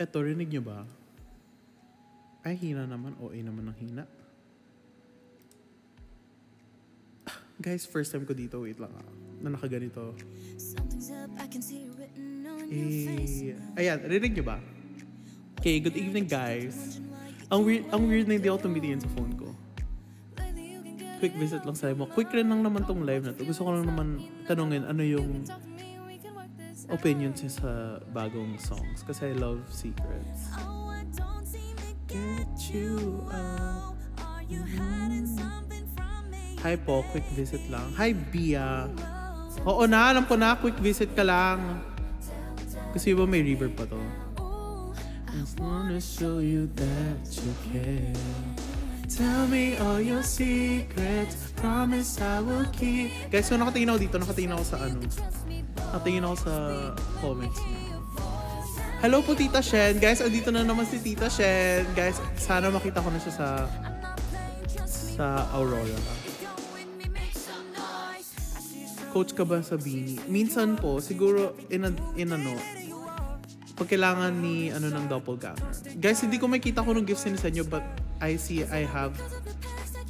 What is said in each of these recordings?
Eto, rinig nyo ba? Ay, hina naman. OA naman ng hina. Guys, first time ko dito. Wait lang na nakaganito. Ayan, rinig nyo ba? Okay, good evening guys. Ang weird na hindi ako tumitingin sa phone ko. Quick visit lang sa live mo. Quick rin lang naman tong live na to. Gusto ko lang naman tanungin ano yung opinions niya sa bagong songs. Kasi I love Secrets. Get you out. Hi po, quick visit lang. Hi Bia. Oo na, alam ko na, quick visit ka lang. Kasi ba may reverb pa to? I just wanna show you that you care. Tell me all your secrets. Promise I will keep. Guys, so nakatingin ako dito. Nakatingin ako sa ano. Nakatingin ako sa comments niya. Hello po Tita Shen. Guys, andito na naman si Tita Shen. Guys, sana makita ko na siya sa Aurora. Coach ka ba sa Bini? Minsan po, siguro in ano, pag kailangan ni ng doppelganger. Guys, hindi ko makita ko nung gifts niya sa inyo, but I see I have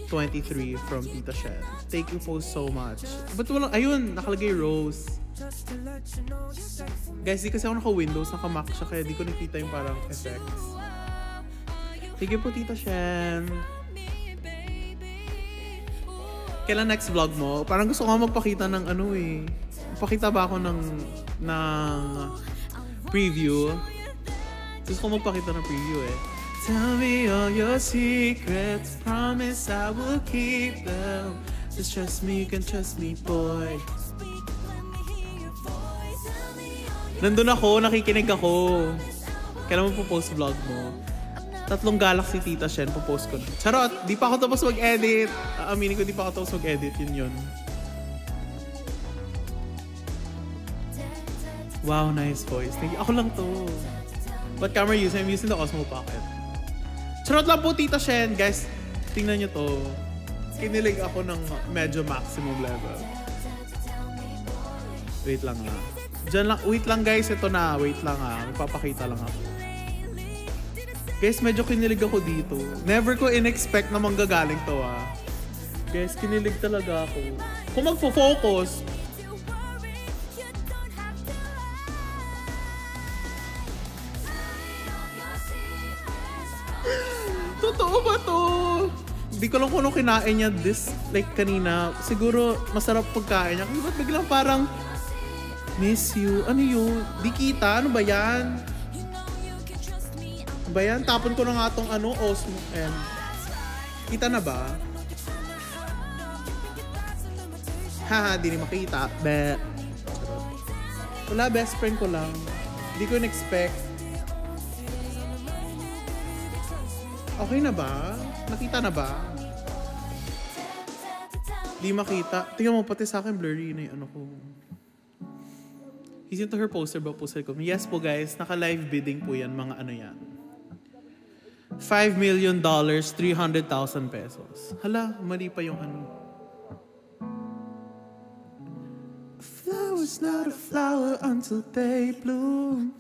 23 from Tita Shen. Thank you po so much. But walang, ayun, nakalagay Rose. Guys, di kasi ako naka-Windows, naka-Mac siya, kaya di ko nakita yung parang effects. Thank you po Tita Shen. Kailan next vlog mo? Parang gusto ko magpakita ng ano eh. Magpakita ba ako ng preview? Gusto ko magpakita ng preview eh. Tell me all your secrets. Promise I will keep them. Just trust me, you can trust me, boy. Nandun ako, nakikinig ako. Kailan mo po post vlog mo? 3 Galaxy Tita Shen, po-post ko na. Charot! Di pa ako tapos mag-edit. Aminin ko, di pa ako tapos mag-edit. Yun. Wow, nice voice. Thank you. Ako lang to. What camera use? I'm using the Osmo Pocket. Charot lang po, Tita Shen. Guys, tingnan nyo to. Kinilig ako ng medyo maximum level. Wait lang nga. Diyan lang. Wait lang guys. Ito na. Wait lang ha. Magpapakita lang ako. Guys, medyo kinilig ako dito. Never ko in-expect na manggagaling to ah. Guys, kinilig talaga ako. Kung magpo-focus. Totoo ba to? Hindi ko lang kung anong kinain niya this, like kanina. Siguro masarap pagkain niya. Kasi ba't biglang parang miss you? Ano yun? Di kita? Ano ba yan? Ba yan? Tapon ko na nga tong Osmo. Ayan. Kita na ba? Haha, di ni makita. Bet. Wala, best friend ko lang. Di ko in-expect. Okay na ba? Nakita na ba? Di makita. Tingnan mo, pati sa akin blurry na yung ko. He's into her poster ba? Poster ko. Yes po guys, naka-live bidding po yan. Mga yan. $5 million, 300,000 pesos. Hala, mali pa yung Flower's not a flower until they bloom.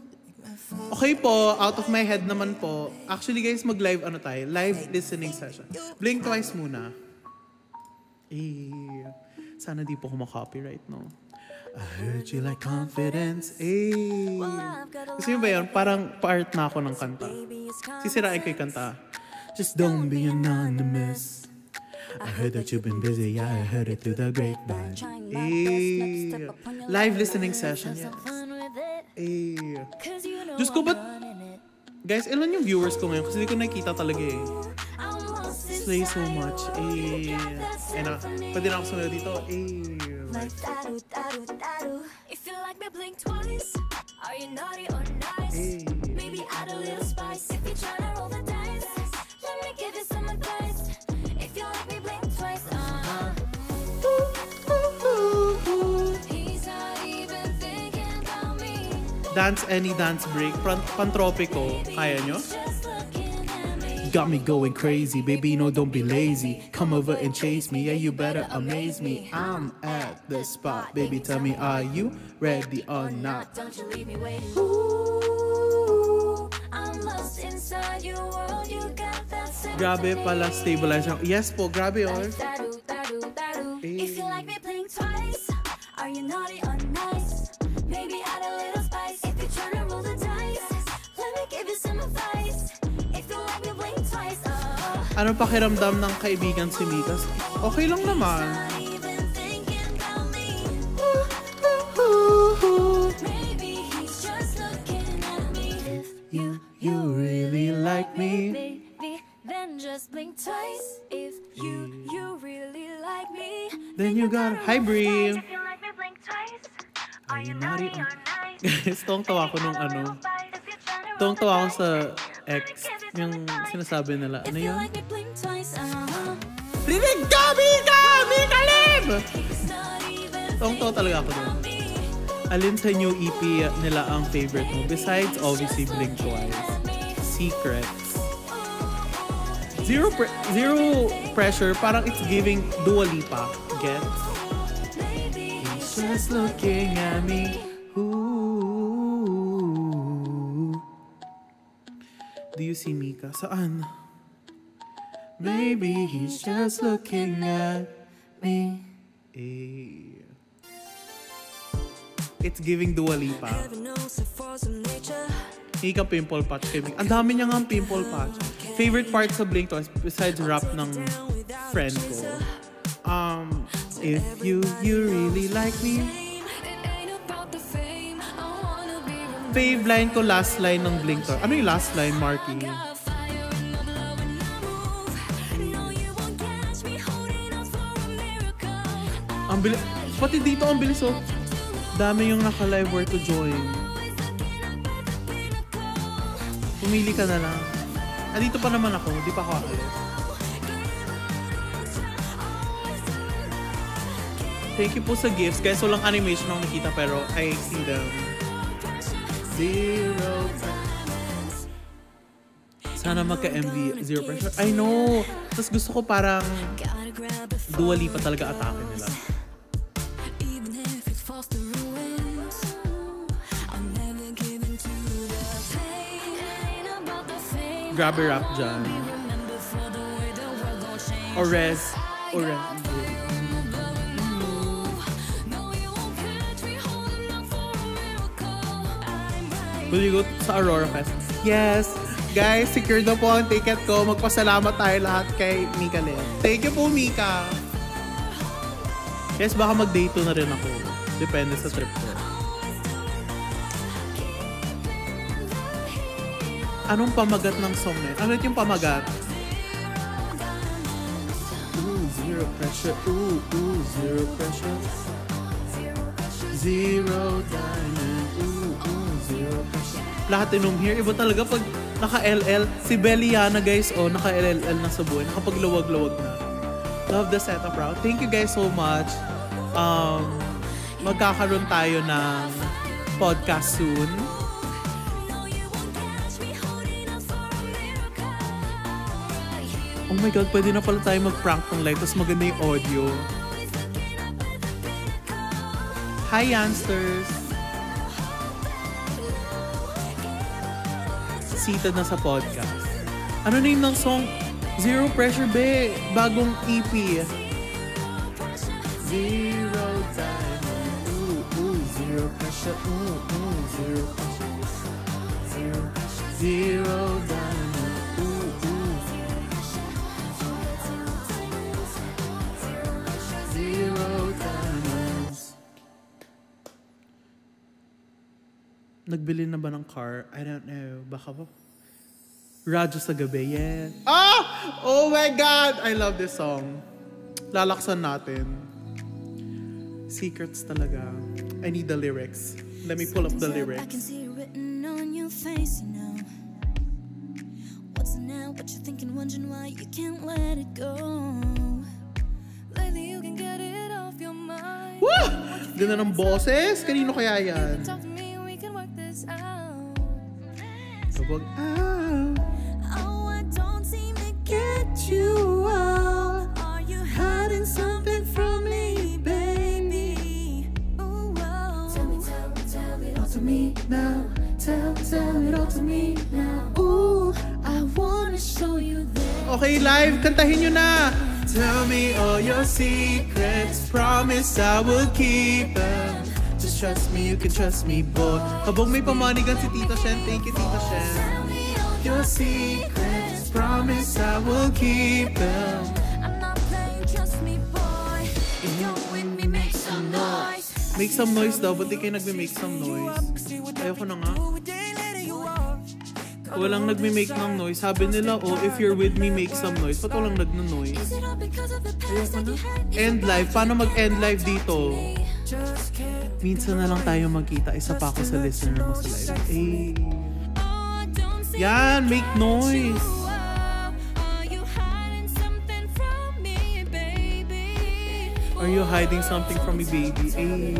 Okay po, out of my head naman po. Actually guys, mag-live tayo? Live listening session. Blink twice muna. Sana di po ako ma-copyright, no? I heard you like confidence. Kasi yun ba yun? Parang part na ako ng kanta. Sisirain ko yung kanta. Just don't be anonymous. I heard that you've been busy. Yeah, I heard it through the grapevine. Live listening session, yes. Diyos ko, ba't... Guys, ilan yung viewers ko ngayon? Kasi hindi ko nakikita talaga eh. Slay so much. Pwede na ako sumunod dito. If you like me, blink twice. Are you naughty or nice? Maybe add a little spice. If you try to roll the dice, let me give you some advice. If you like me, blink twice. He's not even thinking about me. Dance any dance break. Pantropico. Kaya nyo? Got me going crazy, baby, no, don't be lazy. Come over and chase me, yeah, you better amaze me. I'm at the spot, baby, tell me, are you ready or not? Don't you leave me waiting. Ooh, I'm Grabe pala stabilizer. Yes po, grabe yun. If you like me playing twice, are you naughty or nice? Maybe add a little spice. If you're trying to roll the dice, let me give you some advice. If you like me playing twice, Ano pakiramdam ng kaibigan si Mika? Okay lang naman. not even thinking about me. Maybe he's just looking at me. If You really like me. baby, then just blink twice. If you really like me, Then you got Hi Brie. if you like me blink twice, Are you naughty or nice? Guys, tuwang-tawa ko nung ano. Tuwang-tawa ko sa ex. Yung sinasabi nila. Ano If you yun? like me blink twice, Rinig ka, Mika! Mika Lim! it's not even Tuwang-tawa talaga ako doon. me. Alin sa new EP nila ang favorite mo? Besides, obviously, Blink Twice. Secrets. Zero pressure. Parang it's giving Dua Lipa. Gets? He's just looking at me. Ooh. Do you see Mika? Saan? Maybe he's just looking at me. Eh. It's giving Dua Lipa. Mika pimple patch kay Mika. Ang dami niya nga pimple patch. Favorite part sa Blink Twice besides rap ng friend ko. If you really like me. Fave line ko, last line ng Blink Twice. Ano yung last line, Marky? Ang bilis. Pati dito ang bilis oh. Dami yung naka-live where to join. Pumili ka na lang. Dito pa naman ako. Di pa ako alis. Thank you po sa gifts. Guys, walang animation ang nakita pero I see them. Zero. Sana magka-MV. Zero pressure. I know. Tapos gusto ko parang Dua Lipa talaga atake nila. Grabe rap dyan. Ores. Will you go sa Aurora Fest? Yes! Guys, secure na po ang ticket ko. Magpasalamat tayo lahat kay Mika Lim. Thank you po, Mika! Yes, baka mag-day 2 na rin ako. Depende sa trip ko. Anong pamagat ng song na yun? Ano yung pamagat? Ooh, zero pressure. Ooh, zero pressure. Zero diamond. Ooh, zero pressure. Lahat inong here. Iba talaga pag naka-LL. Si Beliana guys, naka-LL na sa buhay. Nakapagluwag-luwag na. Love the setup, bro. Thank you guys so much. Magkakaroon tayo ng podcast soon. Oh my God, pwede na pala tayo mag-prank ng live tapos maganda yung audio. Hi, Yansters! Seated na sa podcast. Ano name ng song? Zero Pressure, be! Bagong EP. Zero diamond. Ooh, zero pressure. Ooh, zero pressure. Zero diamond. Nagbili na ba ng car? I don't know. Baka ba? Radyo sa gabi, yeah. Oh my God! I love this song. Lalaksan natin. Secrets talaga. I need the lyrics. Let me pull up the lyrics. I can see it written on your face, you know. What's now? What you thinking? Wondering why you can't let it go. Lately you can get it off your mind. Woo! Ganda ng boses. Kanino kaya yan? Talk to me, we can work this out. Sabog, Oh, I don't seem to get you out. Are you hiding something from me, baby? Ooh, oh. Tell me all to me now. Tell it all to me now. Ooh, I wanna show you that. Okay, live, kantahin nyo na. Tell me all your secrets. Promise I will keep them. Just trust me, you can trust me, boy. Habang may pamanigan si Tita Shen. Thank you, Tita Shen. Your secrets. Promise I will keep them. I'm not playing, trust me, boy. If you're with me, make some noise. Make some noise daw. Ba't di kayo nagme-make some noise? Ayoko na nga. Walang nagme-make ng noise. Sabi nila, oh, if you're with me, make some noise. Ba't walang nagno-noise? Is it all because of the past that you had? End live. Paano mag-end live dito? Minsan na lang tayo magkita. Isa pa ako sa listener mo sa live. Eh. Yan, make noise. Are you hiding something from me, baby? Eh.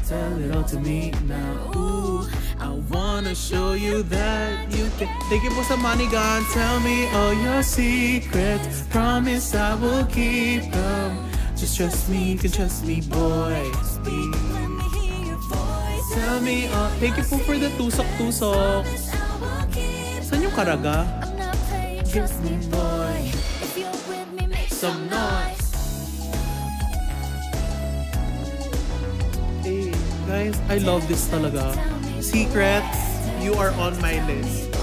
Tell it all to me now. Ooh, I wanna show you that you can. Thank you po sa money gun. Tell me all your secrets. Promise I will keep them. Just trust me, you can trust me, boy. Tell me all. Thank you po for the tusok-tusok. Saan yung karaga? Give me, boy. Some noise. Hey, guys, I love this talaga. Secrets, you are on my list.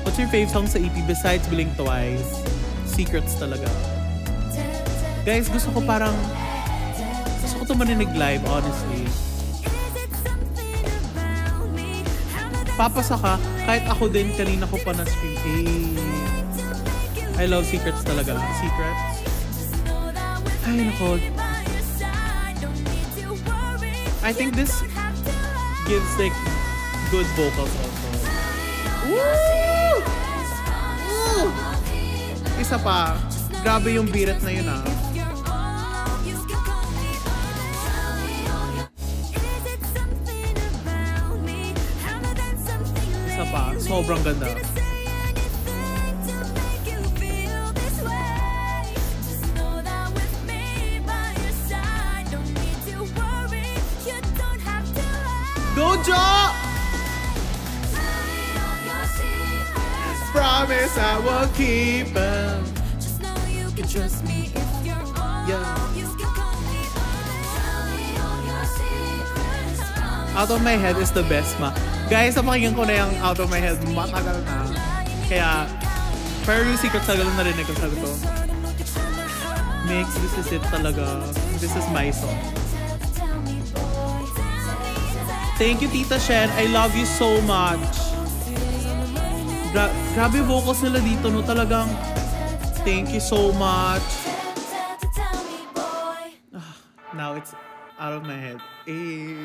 What's your fave song sa EP besides Blink Twice? Secrets talaga. Guys, gusto ko ito marinig live, honestly. Papasa ka, kahit ako din kanina ko pa na-stream. Hey. I love Secrets talaga. Secrets. Ay, nako. I think this gives like good vocals also. Woo! Woo! Isa pa. Grabe yung biret na yun, ah. Isa pa. Sobrang ganda. Dojo! Promise I will keep them. Just know you can trust me if you're all. Yeah. You can call me on. Out of My Head is the best, ma. Guys, napakinggan ko na yung Out of My Head. Matagal na. Kaya, pero yung Secrets talaga lang narinig ko. Sabi ko, Mix, this is it talaga. This is my song. Thank you, Tita Shen. I love you so much. Grabe vocals nila dito, no? Talagang, thank you so much. Now it's out of my head. Eh.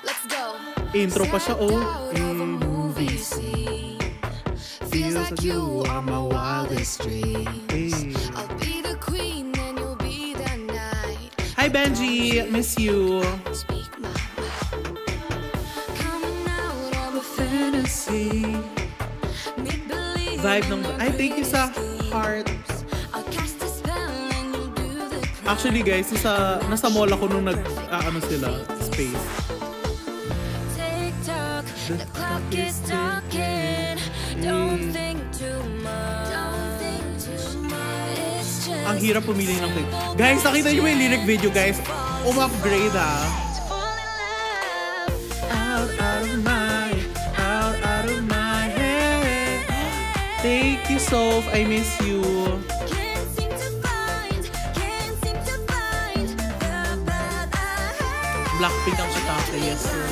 Let's go. Intro pa siya, oh. Movie scene. Feels like you are my wildest dream. I'll be the queen and you'll be the knight. Hi, Benji. Miss you. Speak my mind. Coming out of a Fantasy. Vibe ng... Ay, thank you sa heart. I'll cast a spell and you'll do the crowd. Actually, guys, nasa mall ako nung ano sila, space. Tick-tock, the clock is ticking. Don't think too much. Don't think too much. It's just Ang hirap pumili ng thing. Guys, nakita niyo yung lyric video, guys. Upgrade, ha. fall in love. Out of my head. Thank you, Soph. I miss you. Can't seem to find the path I have. Blackpink ang Shitake, yes, sir.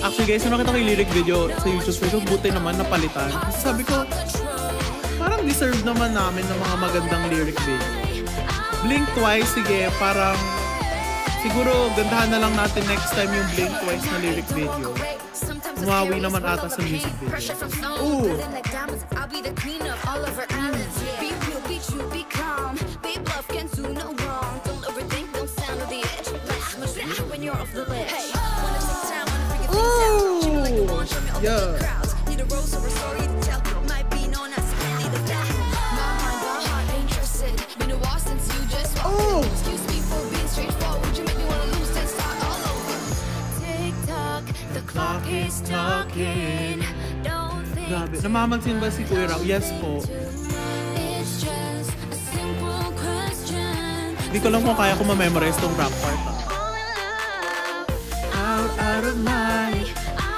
Actually, guys, nung nakita ko yung lyric video sa YouTube video, buti naman napalitan. Kasi sabi ko, parang deserve naman namin ng mga magandang lyric video. Blink Twice, sige, parang siguro gandahan na lang natin next time yung Blink Twice na lyric video. Umawi naman ata sa music video. Ooh! I'll be the queen of all of our islands. Be real, be true, be calm. Be bluff, can do no wrong. Don't overthink, don't sound on the edge. When you're off the ledge. Hey, wanna take time, wanna figure things out. Show me like you want, show me all the crowds. Need a rose or a story to tell. Might be known as Spenny the Fat. My mind, my heart interested. Been a while since you just walked in. Excuse me for being straightforward. You make me wanna lose and start all over. Tick tock, The clock is talking. Don't think Grabe. Namamansin ba si Kuya Rao? Yes po. it's just a simple question. Hindi ko lang kung kaya ko ma-memorize tong rap part. Out of my...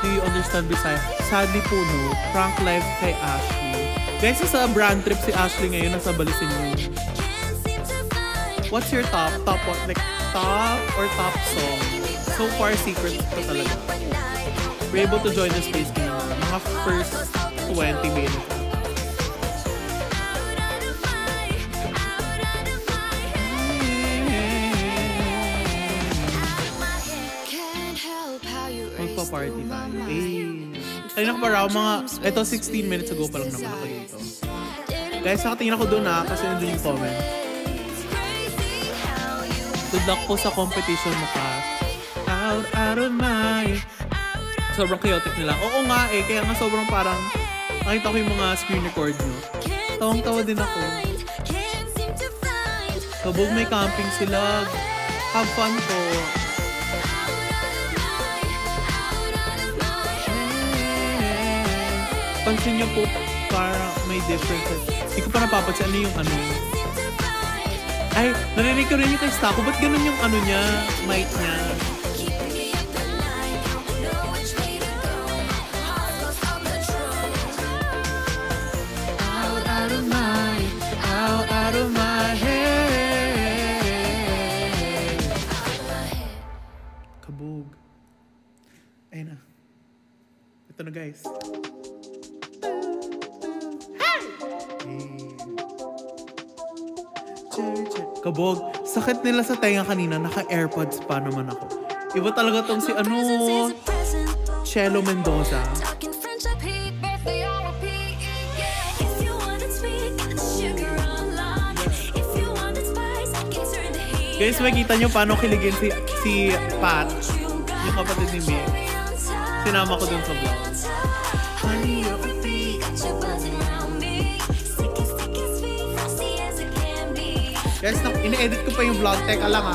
Do you understand Bisaya? Sadly po no, prank live kay Ashley. Guys, sa brand trip si Ashley ngayon, nasa Balisin yun. Can't seem to find. What's your top? Top what? Like, top or top song? So far, secret pa talaga. We're able to join the space ngayon. Mga first 20 minutes. Magpa-party tayo. Ay nako Rao, mga, eto 16 minutes ago pa lang naman ako dito. Guys, nakatingin ako doon kasi nandun yung comment. Good luck po sa competition mo ka. Out of my... Sobrang chaotic nila. Oo nga kaya nga sobrang parang nakita ko yung mga screen record nyo. Tawang-tawa din ako. Kabog may camping sila. Have fun po. Pansin nyo po, parang may difference. Hindi ko pa napapansin ano yung ano. Ay, narinig ko rin yung kay Stako. Ba't ganun yung ano niya, mic niya? Out of my head. Kabog. Ayun na. Ito na guys. Kabog, sakit nila sa tenga kanina, naka-airpods pa naman ako. Iba talaga tong si Chelo Mendoza. Guys, makikita nyo paano kiligin si Pat, yung kapatid ni May. Sinama ko dun sa vlog. Guys, ine-edit ko pa yung vlog. Teka lang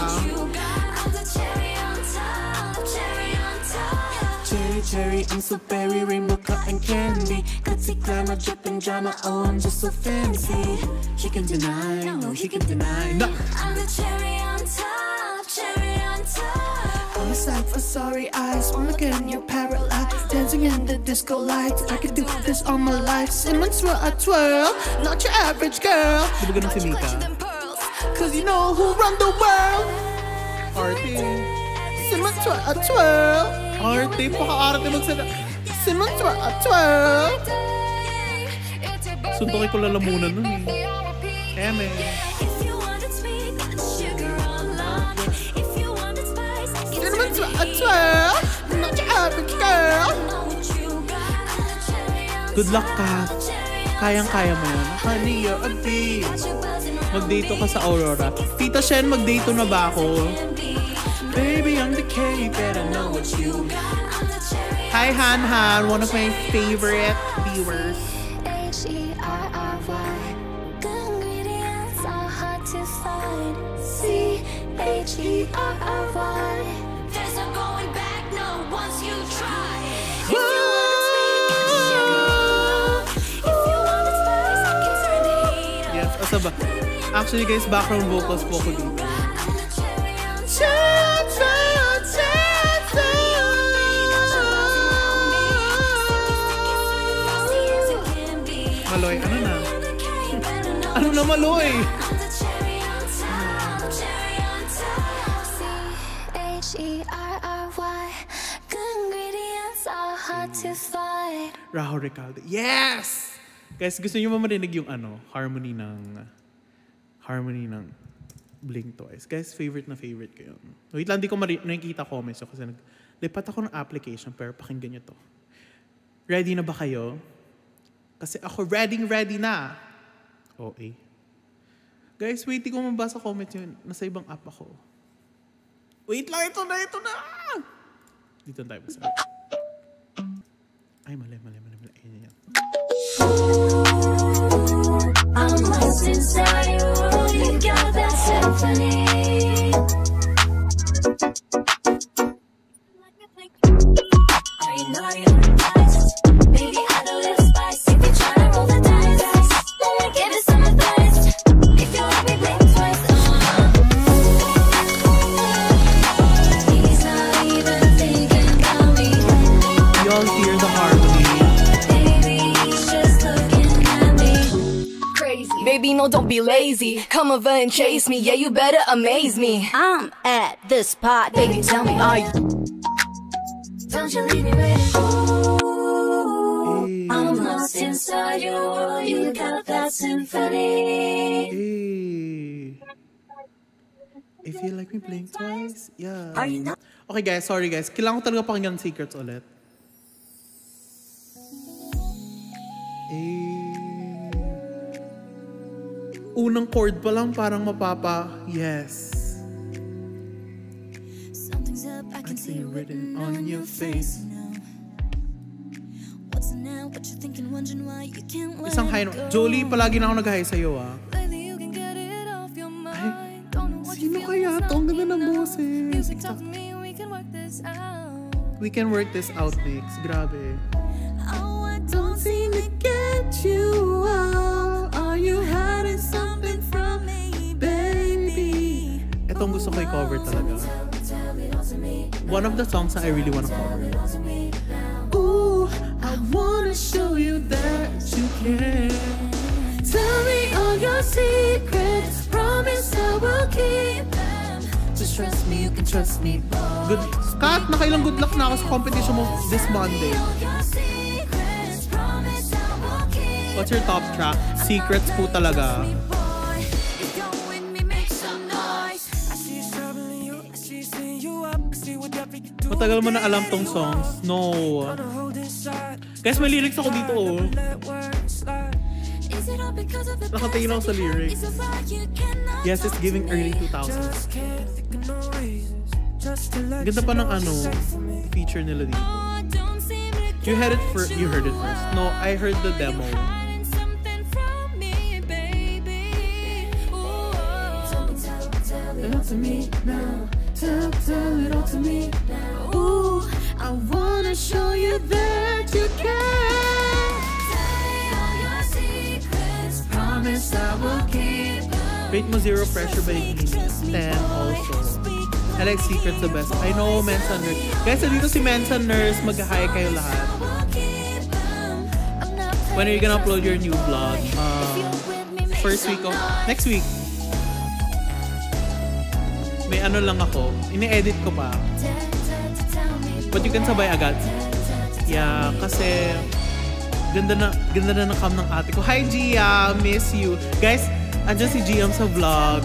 Cherry, I'm so berry, rainbow cotton candy. Gutsy glamour, dripping drama, oh I'm just so fancy. She can deny, no she can deny. No. I'm the cherry on top, cherry on top. On the side for sorry eyes, one look and you're paralyzed. Dancing in the disco lights, I could do this all my life. Simmons swirl, I twirl, not your average girl. Di ba ganun si Mika? Cause you know who run the world. Arte. Simmons swirl, I twirl. Arte, paka-arte magsada. Simmons swirl, I twirl. Suntokin ko lalamunan nun Eme. Simmons swirl, I twirl. Not your average girl. Good luck, Kat. Kayang-kaya mo yan. Honey, you're a bitch. Mag-date ka sa Aurora. Tita Shen, mag-date na ba ako? Baby, I'm the K, better know what you got. Hi, Han Han, one of my favorite viewers. H-E-R-R-Y. Ingredients are hard to find. C-H-E-R-R-Y. There's no going back, no, once you try. If you wanna speak, if you wanna spice, I can turn the heat up. Yes, asaba. Actually guys, background vocals po ko dito. Maloy, ano na? Ano na Maloy? Raho Recalde. Yes! Guys, gusto nyo ba marinig yung harmony ng Blink Twice. Guys, favorite na favorite ko yun. Wait lang, di ko nakikita comments kasi lipat ako ng application pero pakinggan nyo to. Ready na ba kayo? Kasi ako ready na. Okay. Guys, wait, di ko mabasa comments yun. Nasa ibang app ako. Wait lang, ito na! Dito tayo basa. Ay, mali. Ayan yan. I'm lost inside your world, you got that symphony. you naughty or nice? Maybe add a little spice. If you're trying to roll the dice, let me give you some advice. If you let me blink twice, he's not even thinking about me. Y'all hear the harmony. Baby, he's just looking at me. Crazy. Baby, no, don't be lazy. Come over and chase me. Yeah, you better amaze me. I'm at the spot. Baby, tell me, are you? Don't you leave me with ooh, I'm lost inside your world. You got that symphony. Hey. If you like me blink twice, yeah. Are you not? Okay guys, sorry guys. Kailangan ko talaga pakinggan Secrets ulit. Unang chord pa lang parang mapapa, yes. Something's up, I can see it written on your face. What's now? What you thinking? Wondering why you can't let Isang high it note. go. Jolie, palagi na ako nag-high sa'yo ah. Lately you can get it off your mind. Don't know what you Sino feel, kaya it's to? Ang not ganda ng enough. boses. You can talk to me, we can work this out. We can work this out, Mix. Grabe. Oh, I don't seem to get you out. Are you hiding something from me, baby? Itong gusto ko i-cover talaga. One of the songs that I really wanna cover. Ooh, I wanna show you that you can. Tell me all your secrets. Promise I will keep them. Just trust me, you can trust me, boy. Good. Kat, nakailang good luck na ako sa competition mo this Monday. All your secrets. Promise I will keep What's your top track? Secrets po talaga. me, boy. If you're with me, make some noise. Matagal mo na alam tong songs. No. Guys, may lyrics ako dito oh. Is it all because of the Nakatingin ako sa lyrics. Is it why you cannot Yes, it's giving early 2000s. Ganda pa ng ano, feature nila dito. Oh, don't seem to You heard it first. No, I heard the demo. hiding something from me, baby. Ooh, tell it all to me now. Tell it all to me now. Ooh, I wanna show you that you can. Tell me all your secrets. Promise I will keep them. Rate mo Zero Pressure by Genie. 10 also. I like Secrets the best. I know Mensa Nurse. Guys, dito si Mensa Nurse. Mag-hi kayo lahat. When are you gonna upload your new vlog? First week of... Next week. May ano lang ako. Ini-edit ko pa. But you can sabay agad. Yeah, kasi... Ganda na ng cam ng ate ko. Hi, Gia! Miss you. Guys, andyan si Gia sa vlog.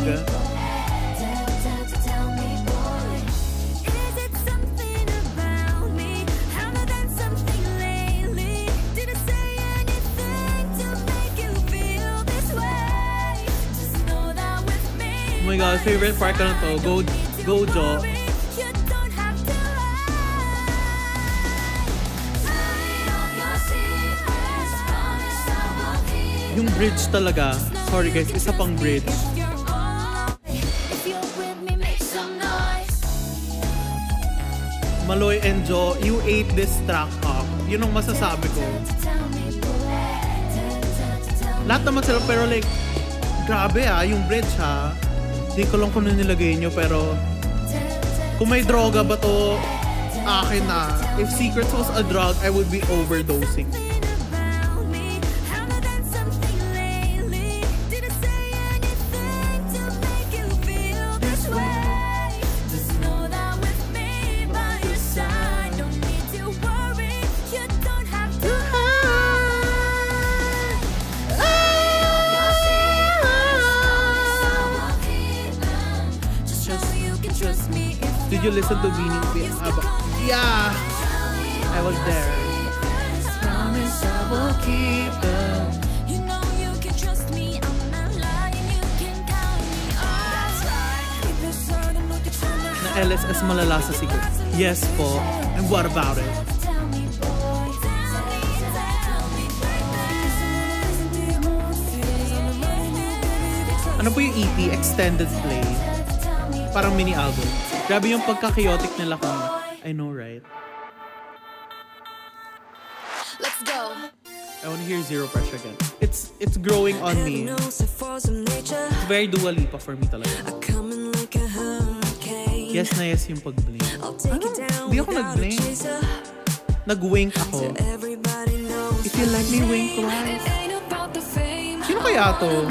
Oh my god, favorite part ko na to. Go, Jo. Yung bridge talaga. Sorry guys, isa pang bridge. Maloy and Jo, you ate this track up. Yun ang masasabi ko. Lahat naman sila pero like, grabe yung bridge ha. Hindi ko lang kung ano nilagay nyo pero kung may droga ba to, akin na. If Secrets was a drug, I would be overdosing. Did you listen to Beanie? Yeah, I was there. Promise I will keep them. You know you can trust me, I'm not lying, you can count me on. Na LSS malala sa Secrets. Yes po. And what about it? Tell me, boy, Ano po yung EP? Extended Play. Parang mini album. Grabe yung pagka-chaotic nila kung I know, right? go. I want to hear Zero Pressure again. It's growing on me. It's very Dua Lipa for me talaga. Yes na yes yung pag-blink. Hindi ako nag-blink. Nag-wink ako. If you let me wink twice. Sino kaya to?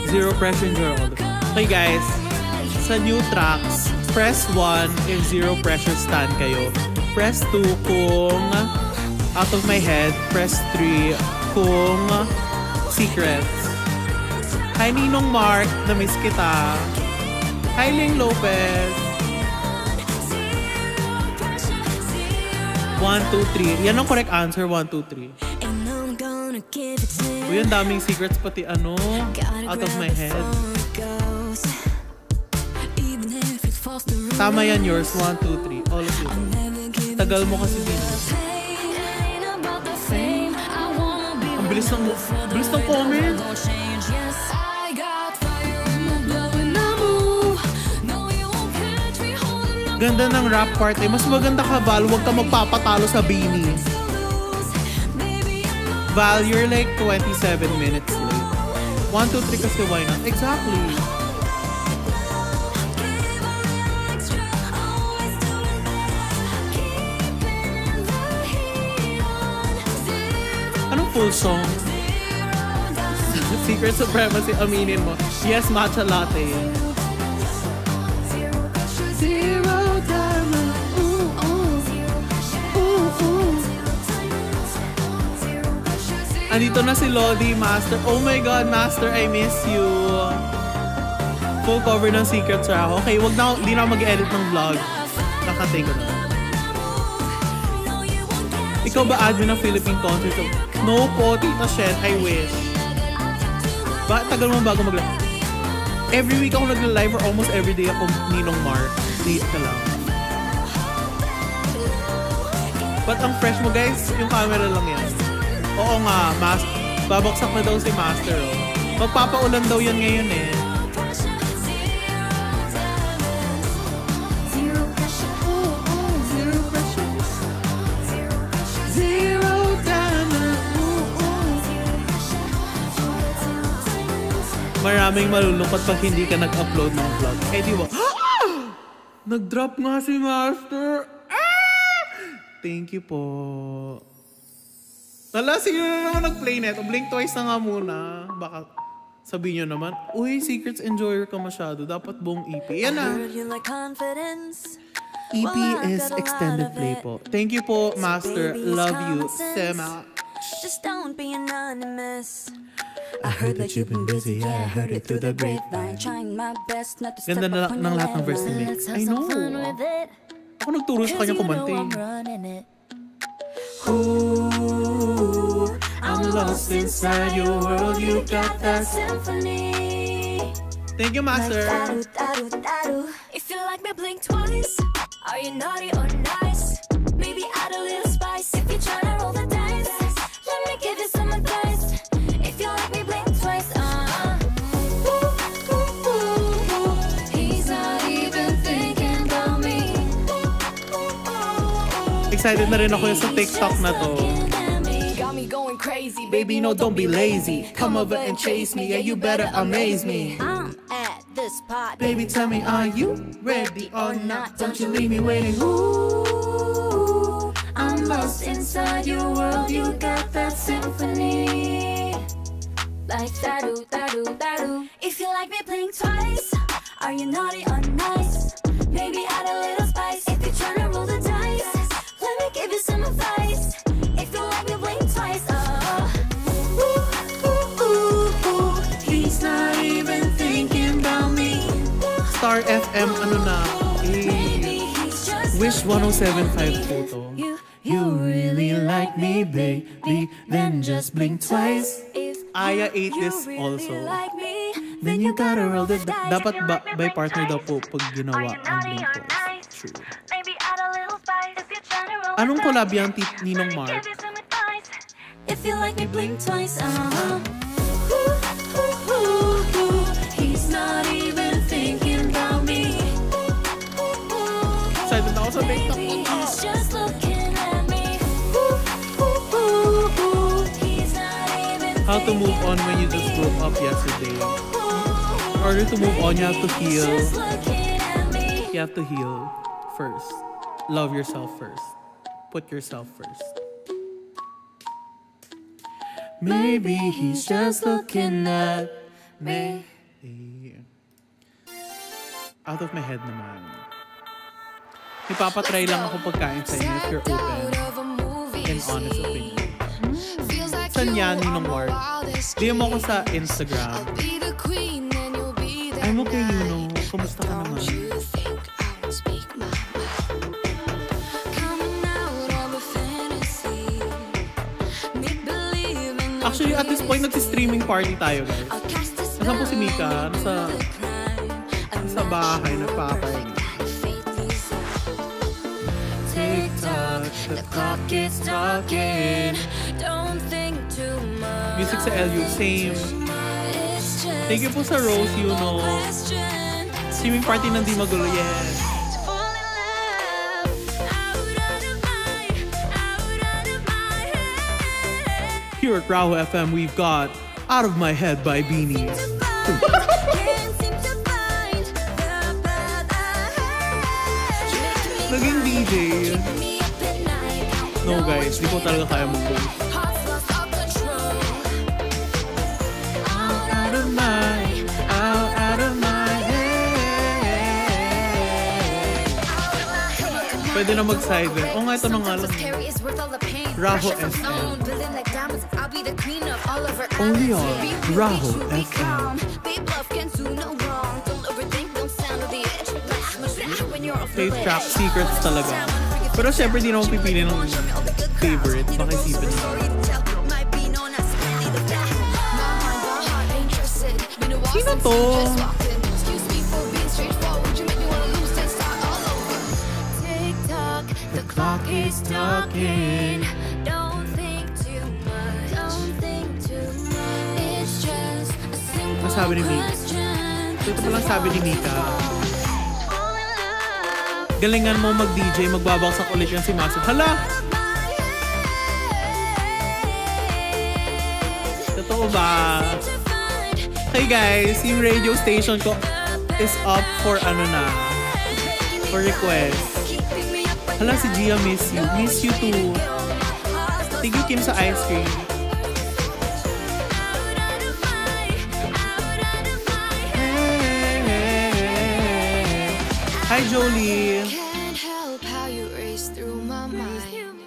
Zero Pressure and Zero. Okay guys, sa new tracks, press 1 if Zero Pressure stan kayo. Press 2 kung Out of My Head. Press 3 kung Secrets. Hi Ninong Mark, na-miss kita. Hi Ling Lopez. 1, 2, 3. Yan ang correct answer, 1, 2, 3. Uy, ang daming secrets pati Out of My Head. Tama yan yours, 1, 2, 3. All of you. Tagal mo kasi din. Ang bilis ng comment. Ganda ng rap part eh. Mas maganda ka, Val. Huwag ka magpapatalo sa Beanie. Val, you're like 27 minutes late. 1, 2, 3 kasi why not? Exactly. Anong full song? Secret Supremacy, aminin mo. Yes, matcha latte. Zero diamond. Ooh, ooh. Ooh, ooh. Andito na si Lodi, Master. Oh my God, Master, I miss you. Full cover ng Secrets ako. Okay, di na mag-edit ng vlog. Nakatay ko na. Ikaw ba admin ng Philippine concert? No po, Tita Shen, I wish. Tagal mo bago mag-live? Every week ako nag-live or almost every day ako Ninong Mark. Late ka lang. But ang fresh mo guys, yung camera lang yan. Oo nga, babaksak na daw si Master. Oh. Magpapaulan daw yan ngayon eh. Maraming malulungkot pag hindi ka nag-upload ng vlog. Eh di ba? Nag-drop nga si Master. Thank you po. Wala, sino na naman nag-play net? Blink twice na nga muna. Baka sabihin nyo naman, uy, Secrets enjoyer ka masyado. Dapat buong EP. Yan na. EP is extended play po. Thank you po, Master. Love you so much. Just don't be anonymous. I heard that you've been busy, yeah, I heard it through the grapevine. Trying my best not to step Ganda up on ng your lahat ng verse ni Mix. I know. Ako nagturo sa kanya kumante. Ooh, I'm lost inside your world, you got that symphony. Thank you, Master. If you like me, blink twice. Are you naughty or nice? Maybe add a little spice. If you're trying to roll the dice, let me give you some advice. If you like me, blink twice. He's not even thinking about me. Excited na rin ako sa TikTok na to. Got me going crazy. Baby, no, don't be lazy. Come over and chase me, yeah, you better amaze me. I'm at this part. Baby, tell me, are you ready or not? Don't you leave me waiting. Ooh, I'm lost inside your world. You got that symphony. Like that-oo, that-oo, that-oo. If you like me, blink twice. Are you naughty or nice? Maybe add a little spice. If you're trying to roll the dice, let me give you some advice. If you like me, blink twice. Ooh, ooh, ooh, ooh. He's not even thinking about me. Star FM, ano na? Wish 107.5 po to. You really like me, baby, then just blink twice. Aya ate this also. Then you gotta roll the dice. Dapat by partner daw po pag ginawa ang blink twice. True. Anong collab yung Ninong Mark? If you like me, blink twice. He's not even thinking about sa TikTok. He's just looking at me. Ooh, ooh, ooh, ooh. He's not even How to move on when you just broke up yesterday. In order to move on, you have to heal. just looking at me. You have to heal first. Love yourself first. Put yourself first. Maybe he's just looking at me. Out of my head naman. Ipapatry lang ako pagkain sa inyo if you're open and honest opinion. Saan yan, Ninong Mark? DM mo ko sa Instagram. I'm okay, Yuno. Kumusta ka naman? Actually, at this point, nagsi-streaming party tayo, guys. Nasaan po si Mika? Sa bahay, nagpapahinga. TikTok, the clock is talking. Don't think too much. Music sa LU, same. It's just Thank you po sa Rose, Yuno. question. Streaming party ng Di Magulo, yes. To fall in love, out of my head. Here at Raho FM, we've got Out of My Head by Beanie. Can't seem to find the path ahead. Naging DJ. Me up at night. No guys, di ko talaga kaya mag-post. Heart's lost all control. Out of my head. Pwede na mag-side. O nga, ito na nga lang. Raho FM. Only on Raho FM. Safe track secrets talaga. Pero syempre di na ako pipili ng favorite. Baka isipin na. Sino to? The clock is talking. Don't think too much. Don't think too much. It's just a simple Masabi ni Mika. question. Ito palang sabi ni Mika. Fall in love. Galingan mo mag-DJ, magbabaksak ulit yan si Massive. Hala! Totoo ba? Hey guys, yung radio station ko is up for for request. Hala, si Gia, miss you. Miss you too. Thank you, Kim, sa ice cream. Hi, Jolie. Can't help how you race through my mind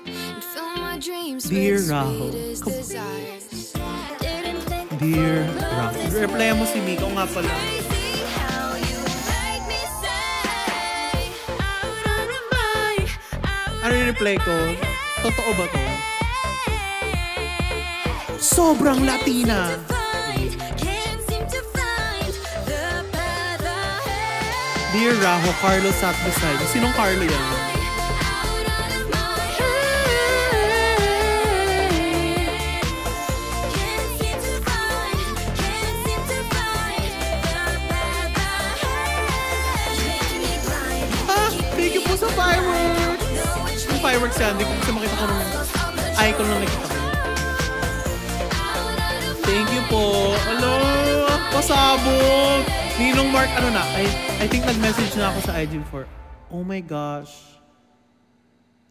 and fill my dreams Dear with Raho. sweetest desires. Didn't think Dear Rock. Reply mo si Mika. O nga pala. crazy how you make me say out of my Ano yung reply ko? Totoo ba to? Sobrang Latina. can't seem to find the path ahead. Dear Raho, Carlo sat beside you. Sinong Carlo yan? Out of my head. Can't seem to find the path ahead. Make me blind. Thank you po sa fireworks! Yung fireworks yan, hindi ko kasi makita ko nung icon lang nakita ko. Thank you po. Hello! Pasabog! Ninong Mark, ano na? I think nag-message na ako sa IG before. Oh my gosh.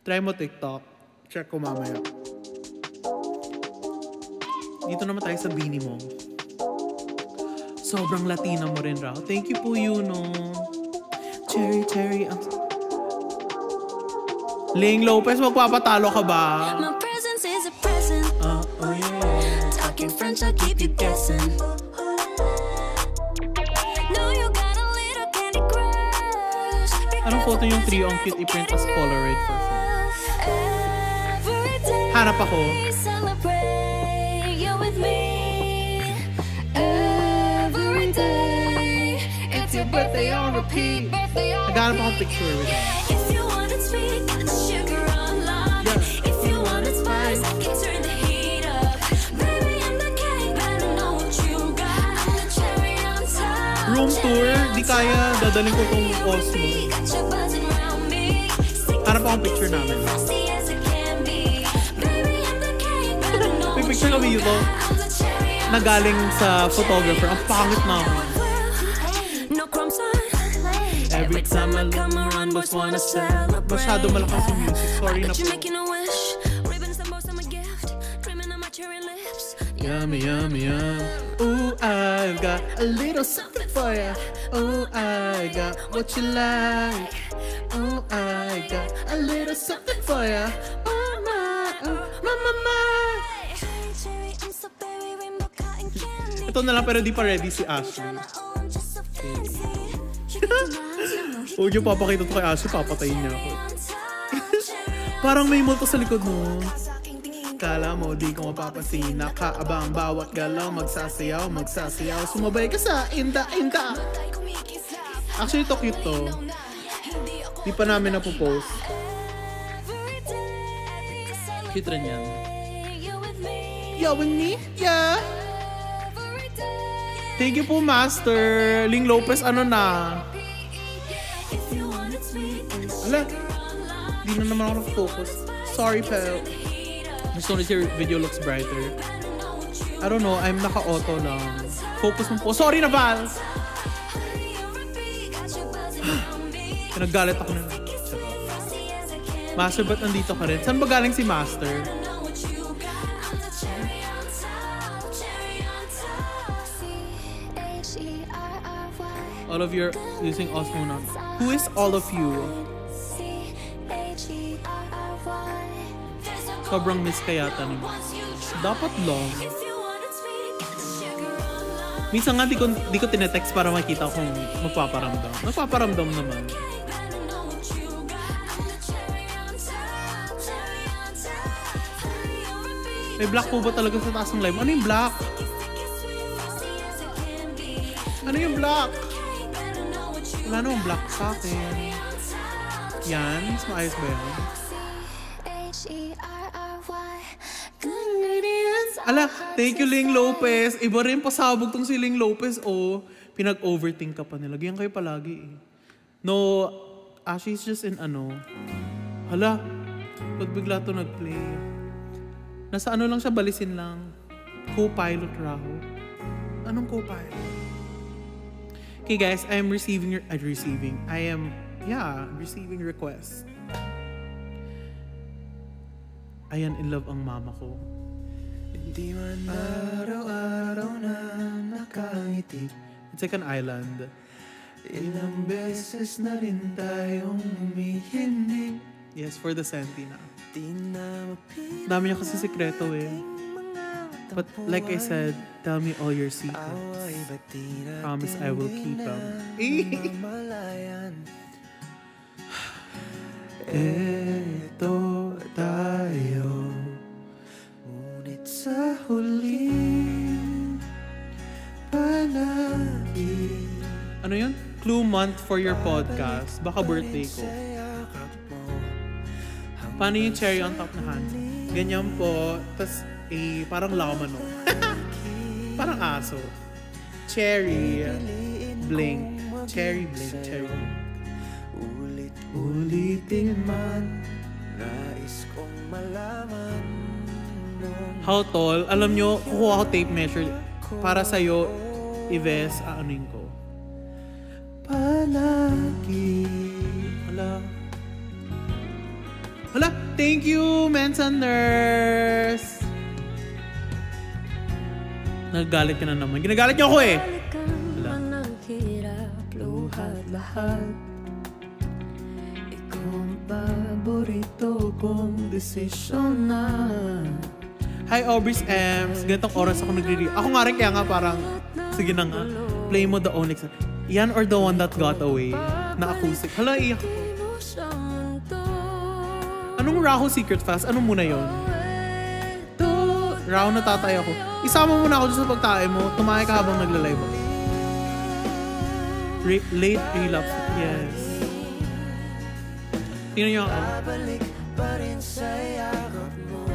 Try mo TikTok. Check ko mamaya. Dito naman tayo sa Beanie mo. Sobrang Latina mo rin, Raho. Thank you po, Yuno. Cherry. Ling Lopez, magpapatalo ka ba? My presence is a present. Oh yeah. Talking French, I'll keep you guessing. Know you got a little candy crush. Anong photo yung trio ang cute i-print as Polaroid for phone? Every day Hanap ako. celebrate you with me. Every day it's your birthday on repeat. Naghanap akong picture with it. If you want it sweet, got the sugar on lock. If you want it spice, I can turn the heat up. Baby, I'm the cake, better know what you got. I'm the cherry on top. Room tour, di kaya dadalhin ko tong Osmo. Got you buzzing around me. Stick Hanap akong picture namin. Frosty as it can be. Baby, I'm the king, but I know May what picture you kami dito got. I'm the cherry on na galing sa photographer. Ang pangit na ako. no crumbs on. Every time I come around, boys wanna celebrate. Masyado malakas yung music. Sorry na Bet po. you're making a wish. Ribbons and bows, I'm a gift. Dreaming of my cherry lips. Yummy, yummy, yum. Ooh, I've got a little something for ya. Ooh, I got what you like. Ooh, I got a little something for ya. Oh my, oh my, my, my. Cherry, cherry, I'm so berry, rainbow cotton candy. Ito na lang pero di pa ready si Ashley. Oh, I'm just so fancy. You can deny, you know he Huwag yung papakita to kay Ashley, papatayin niya ako. on top. Parang may multo sa likod mo. Kala mo di ko mapapansin. Nakaabang bawat galaw. Magsasayaw, magsasayaw. Sumabay ka sa inda-inda. Actually, ito cute to. Di pa namin napopost. Cute rin yan. Yo, with me? Yeah. Thank you po, Master. Ling Lopez, ano na? Ala, di na naman ako focus. Sorry, pal. As soon as your video looks brighter. I don't know, I'm naka-auto lang. Focus mo po. Sorry na, Val! Pinaggalit ako na. Master, ba't nandito ka rin? Saan ba galing si Master? All of you are using Osmo now. Who is all of you? Sobrang miss ka yata ni mo. Dapat long. Minsan nga di ko tinetext para makita kung magpaparamdam. Magpaparamdam naman. May black po ba talaga sa taas ng live? Ano yung black? Ano yung black? Wala namang black sa akin. Yan? Mas maayos ba yan? Ala, thank you Ling Lopez. Iba rin pasabog tong si Ling Lopez. Oh, pinag-overthink ka pa nila. Ganyan kayo palagi eh. No, she's just in ano. Hala, ba't bigla to nag-play? Nasa ano lang siya, balisin lang. Co-pilot raw. Anong co-pilot? Okay guys, I am receiving requests. Ayan, in love ang mama ko. Hindi man araw-araw na nakangiti. It's like an island. Ilang beses na rin tayong umihindig. Yes, for the Sentina. Dami niya kasi sikreto eh. But like I said, tell me all your secrets. Promise I will keep them. Eto tayo, ngunit sa huli palagi. Ano yun? Clue month for your podcast. Baka birthday ko. Paano yung cherry on top na hand? Ganyan po. Tapos, parang lamano. Parang aso. Cherry. Blink. Cherry blink. Cherry blink. Ulitin man, nais kong malaman. How tall? Alam nyo, kukuha ko tape measure. Para sa'yo, Ives, aanuin ko. Palagi. Hala, thank you, Mensa Nurse. Nagagalit ka na naman. Ginagalit niyo ako eh. Hala. Lahat. Paborito kong desisyon na. Hi, Aubrey's Ems. Ganitong oras ako nagre-review. Ako nga rin kaya nga parang, sige na nga, play mo the Onyx. Yan or the one that got away na acoustic. Hala, iyak ko. Anong Raho Secret Fast? Ano muna yon? Raho, natatay ako. Isama mo na ako dyan sa pagtae mo. Tumahay ka habang nagla-live ako. Late relapse. Yes. Tingnan nyo ako. Babalik pa rin sa yakap mo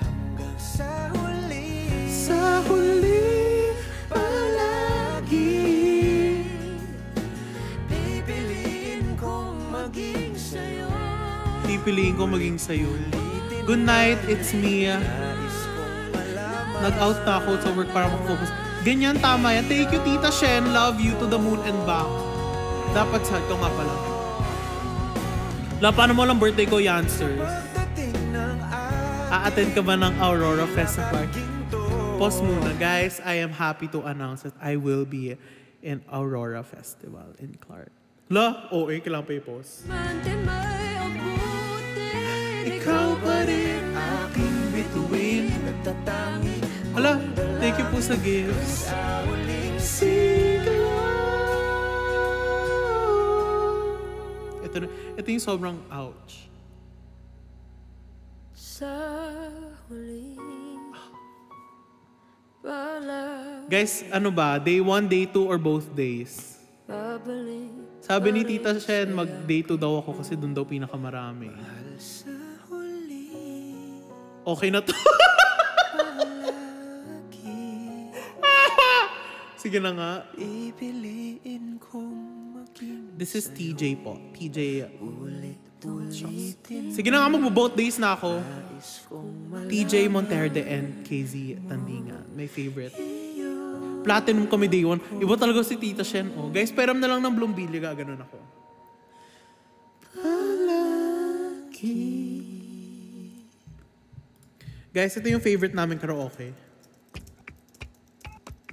hanggang sa huli. Sa huli palagi. Pipiliin kong maging sa'yo. pipiliin ko maging sa'yo. Good night, it's me. Nag-out na ako sa work para mag-focus. Ganyan, tama yan. Thank you, Tita Shen. Love you to the moon and back. Dapat sa ito nga pala. Paano mo lang birthday ko, Yancers? A-attend ka ba ng Aurora Festival? Pause muna, guys. I am happy to announce that I will be in Aurora Festival in Clark. Kailangan pa i-pause. Ikaw pa rin aking bituin. Thank you po sa gifts. Ito yung sobrang ouch. Guys, ano ba? Day 1, day 2, or both days? Sabi ni Tita Shen, mag-day 2 daw ako kasi doon daw pinakamarami. Okay na to. Sige na nga. This is TJ po. TJ. Sige na nga, mag-both days na ako. TJ Monterde and KZ Tandingan. My favorite. Platinum kami day 1. Iba talaga si Tita Shen. Guys, peram na lang ng Bloombilya. Gaganon ako. Guys, ito yung favorite namin karaoke.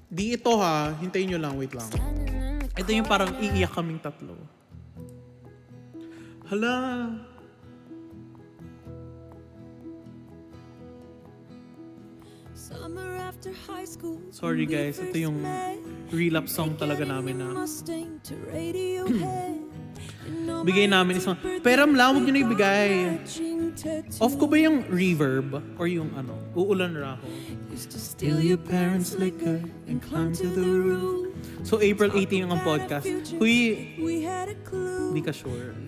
Di ito ha. Hintayin nyo lang. Wait lang. Ito yung parang iiyak kaming tatlo. Hala. Sorry guys. Ito yung relapse song talaga namin na bigay namin isang peram lang. Huwag nyo na ibigay. Off ko ba yung reverb? Or yung ano? Uulan raho. Steal your parents' liquor and climb to the roof. So April 18 ang podcast. Huy, hindi ka sure.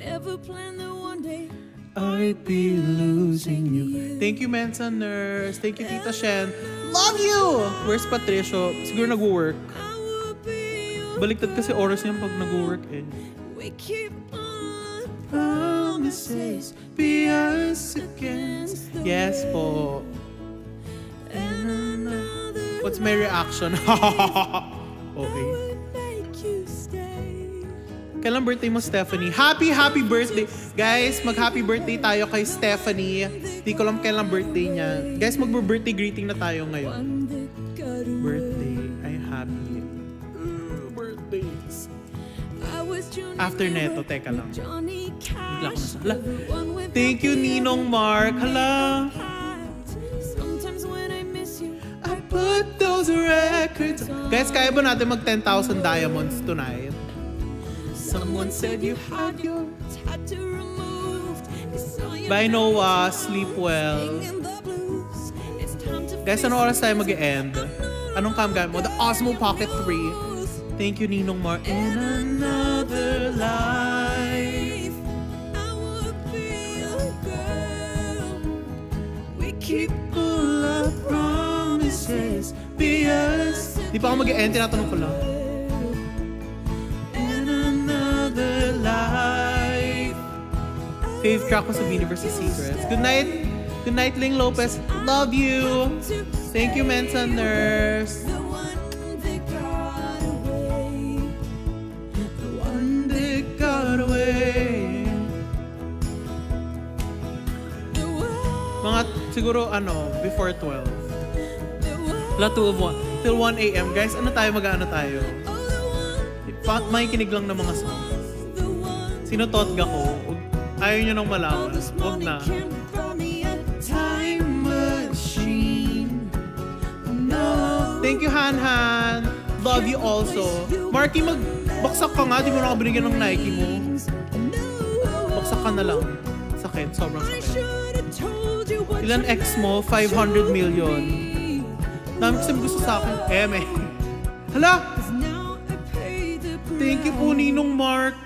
I'd be losing you. Thank you, Mensa Nurse. Thank you, Tita Shen. Love you! Where's Patricio? Siguro nag-work. Baliktad kasi oras niya pag nag-work eh. We keep on promises, be us against the yes po. What's my reaction? Okay. Kailan birthday mo, Stephanie? Happy birthday! Guys, mag-happy birthday tayo kay Stephanie. Di ko lang kailan birthday niya. Guys, mag-birthday greeting na tayo ngayon. Birthday. I'm happy. Birthdays. After neto, teka lang. Bigla ko na sa... Thank you, Ninong Mark. Hala. I put those records... Guys, kaya ba natin mag 10,000 diamonds tonight? Someone said you had your tattoo removed. Bye Noah, sleep well. Guys, ano oras tayo mag-e-end? Anong cam gamit mo? The Osmo Pocket 3. Thank you, Ninong Mar. In another life, I would be a girl. We keep all our promises. Be us. Di pa ako mag-e-end, tinatanong ko lang. Life. Fave track ko sa Universe Secrets. Good night, Ling Lopez. Love you. Thank you, Mensa Nurse. The one that got away. Mga siguro before 12. Wala 2 till 1 a.m. Guys, mag-ano tayo? Makikinig lang ng mga songs. Sino Totga ko? Ayaw nyo nang malaman. Huwag na. Time machine. No. Thank you, Han. Love you also. Marky, magbaksak ka nga. Di mo na ako binigyan ng Nike mo. Baksak ka na lang. Sakit. Sobrang sakit. Ilan ex mo? 500 million. Dami kasi gusto sa akin. Hala! Thank you po, Ninong Mark.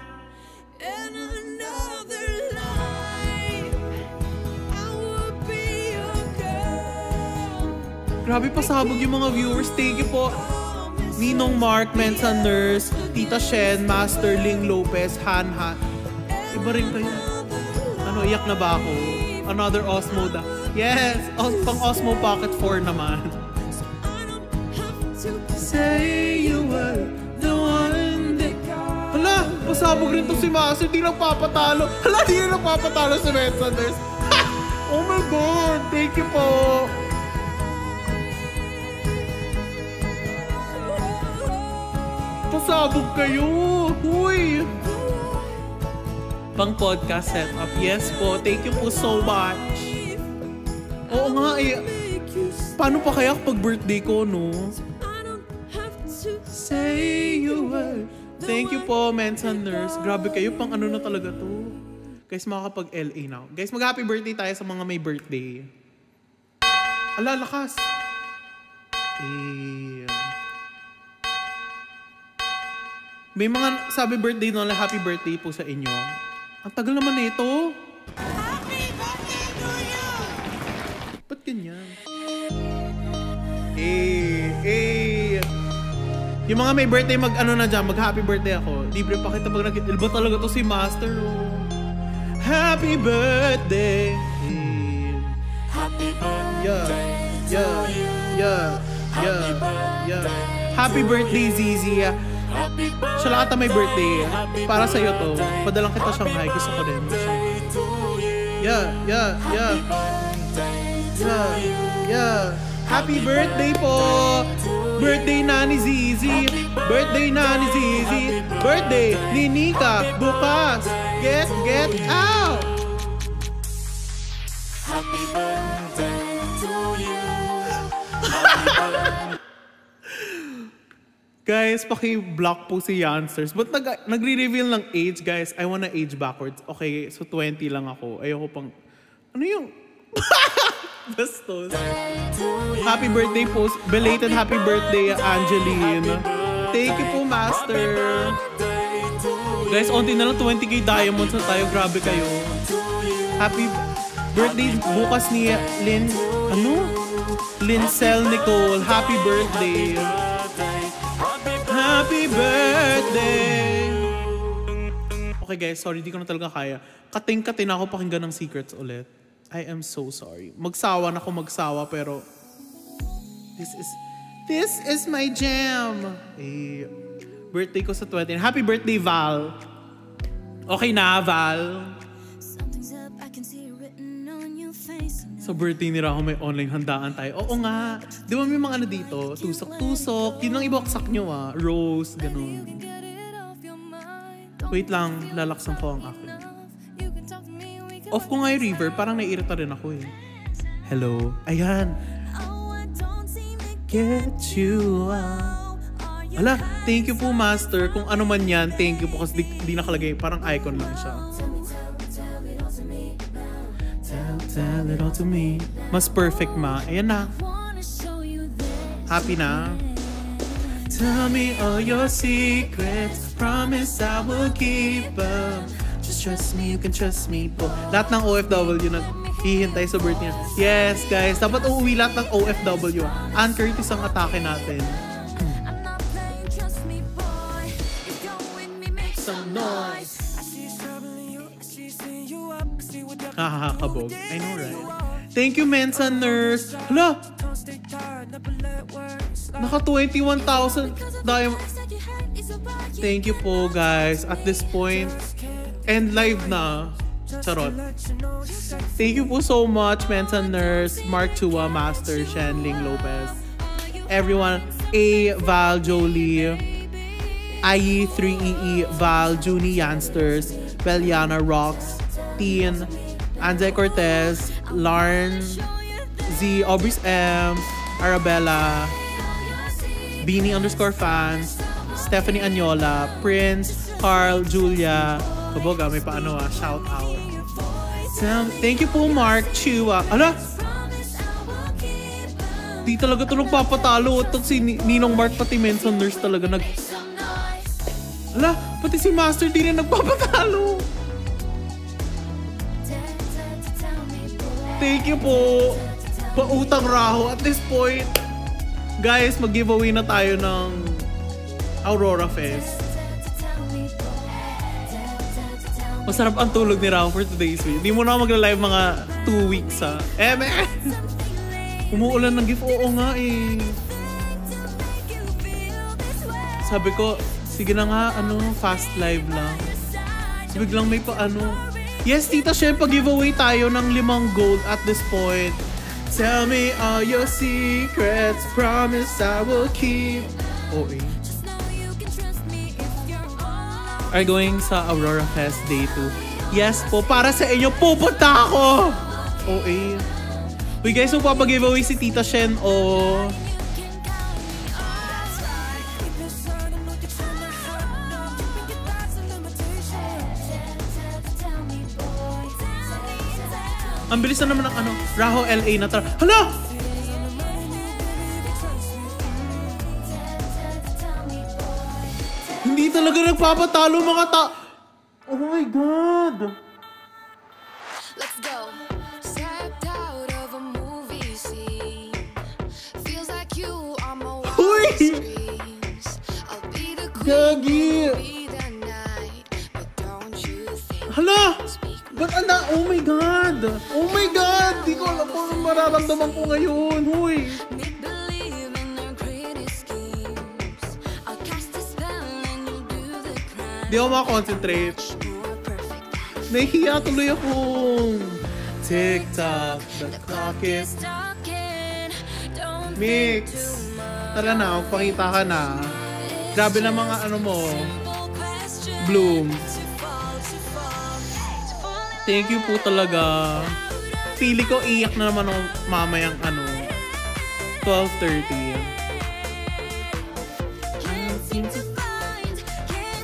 Grabe pasabog yung mga viewers. Thank you po. Ninong Mark, Mensa Nurse, Tita Shen, Master Ling Lopez, Han. Iba rin kayo. Ano, iyak na ba ako? Another Osmo da. Yes! Pang Osmo Pocket 4 naman. Say you were the one that... Hala! Pasabog rin to si Master. Di lang papatalo. Hala! Di lang papatalo si Red Sanders. Oh my God! Thank you po! Pasabog kayo! Huy! Pang podcast setup. Yes po. Thank you po so much. Oo nga eh. Paano pa kaya kapag birthday ko, no? Say you were. Thank you po, Mensa Nurse. Grabe kayo, pang ano na talaga to. Guys, makakapag-LA na. Guys, mag-happy birthday tayo sa mga may birthday. Ala, lakas. May mga sabi birthday na happy birthday po sa inyo. Ang tagal naman na ito. Happy birthday to you! Ba't ganyan? Yung mga may birthday mag-ano na dyan, mag-happy birthday ako. Libre pa kita pag nag-ilba talaga to si Master. Oh. Happy birthday! Happy birthday Happy birthday, Zizi. Siya lang ata may birthday. Para sa'yo to. Padalang kita Shanghai. Gusto ko din. Happy birthday po! Birthday na ni Zizi! Birthday na ni Zizi! Birthday ni Nika! Bukas! Get out! Happy birthday to you! Guys, paki-block po si Youngsters. But nagre-reveal ng age, guys. I wanna age backwards. Okay, so 20 lang ako. Ayoko pang... Ano yung... Bastos. Happy birthday po. Belated happy birthday, Angeline. Thank you po, Master. Guys, onti na lang 20k diamonds na tayo. Grabe kayo. Happy birthday bukas ni Lynn... Ano? Lincel Nicole. Happy birthday. Happy birthday! Okay guys, sorry, di ko na talaga kaya. Kating-kating ako pakinggan ng Secrets ulit. I am so sorry. Magsawa na ako pero this is my jam. Birthday ko sa 20. Happy birthday, Val. Okay na, Val. Sa birthday nila ako may online handaan tayo. Oo nga. Di ba may mga ano dito? Tusok-tusok. Yun lang ibaksak nyo Rose, ganun. Wait lang. Lalaksan ko ang akin. Off ko nga yung river. Parang naiirita rin ako eh. Hello. Ayan. Get you out. Ala, thank you po, Master. Kung ano man yan, thank you po. Kasi di nakalagay. Parang icon lang siya. Tell it all to me. Mas perfect, ma. Ayan na. Happy na. Tell me all your secrets. Promise I will keep them. Just trust me, you can trust me po. Lahat ng OFW naghihintay sa birthday niya. Yes, guys. Dapat uuwi lahat ng OFW. Ann Curtis ang atake natin. Some noise. Kabog. I know, right? Thank you, Mensa Nurse. Hala! Naka 21,000 diamond. Thank you po, guys. At this point, end live na. Charot. Thank you po so much, Mensa Nurse, Mark Chua, Master, Shenling Lopez. Everyone, A, Val, Jolie, IE, 3EE, Val, Junie, Youngsters, Beliana, Rox, Teen, Anzay Cortez, Larn, Z, Aubris M, Arabella, Beanie_fans, Stephanie Anyola, Prince, Carl, Julia, kaboga, may paano shout out. Thank you po, Mark Chua. Ala! Di talaga ito nagpapatalo. Ito si Ninong Mark pati Mensa Nurse talaga Ala! Pati si Master di rin nagpapatalo. Thank you po. Pautang raho. At this point, guys, mag-giveaway na tayo ng Aurora Fest. Masarap ang tulog ni Raho for today's video. Hindi mo na magla-live mga 2 weeks ha. Umuulan ng gift. Oo nga eh. Sabi ko, sige na nga, fast live lang. So, biglang may Yes, Tita Shem, pag-giveaway tayo ng 5 gold at this point. Tell me all your secrets, promise I will keep. Okay. Are going sa Aurora Fest Day 2. Yes po, para sa inyo, pupunta ako! Okay. Uy guys, magpapag-giveaway si Tita Shen o... Ang bilis na naman ng Raho LA na tara. Hala! Hindi talaga nagpapatalo mga Oh my God! Let's go. Stepped out of a movie scene. Feels like you are my dreams. I'll be the Gagi! be the night, but don't you think? Hala! Ba't oh my God! Oh my God! Di ko alam kung mararamdaman ko ngayon. Huy! Make believe in their greatest schemes. I'll cast a spell and you'll do the crime. Di ako makakonsentrate. More perfect. Nahihiya tuloy akong Tick-tock, the clock is Talking, don't Mix. Tara na, magpakita ka na. Grabe na mga mo. Bloom. Thank you po talaga. Pili ko iyak na naman ako mamayang 12:30.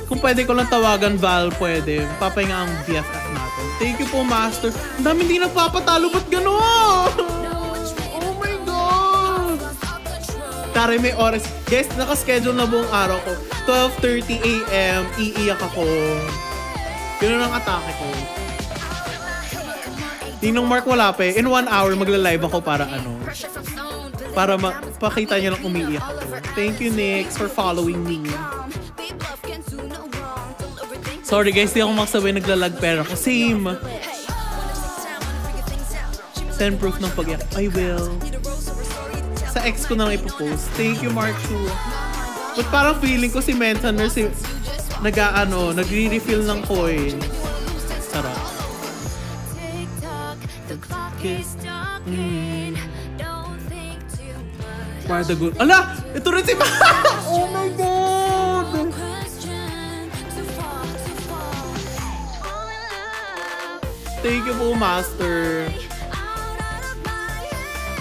Kung pwede ko lang tawagan Val, pwede. Papahinga ang BFF natin. Thank you po, Master. Ang dami hindi nagpapatalo. Ba't gano'n? Oh my God! Tari, may oras. Guys, nakaschedule na buong araw ko. 12:30 a.m. Iiyak ako. Yun ang atake ko. Ninong Mark wala pa eh. In 1 hour, magla-live ako para para pakita niyo lang umiiyak ako. Thank you, Nix, for following me. Sorry guys, di ako makasabay naglalag pero ako. Same. Send proof ng pag-iyak. I will. Sa ex ko na lang ipopost. Thank you, Mark Chu. But parang feeling ko si Mensaner nagre-refill ng coin. Sarap. Para the good. Ala! Ito rin si Oh my God! Thank you po, Master.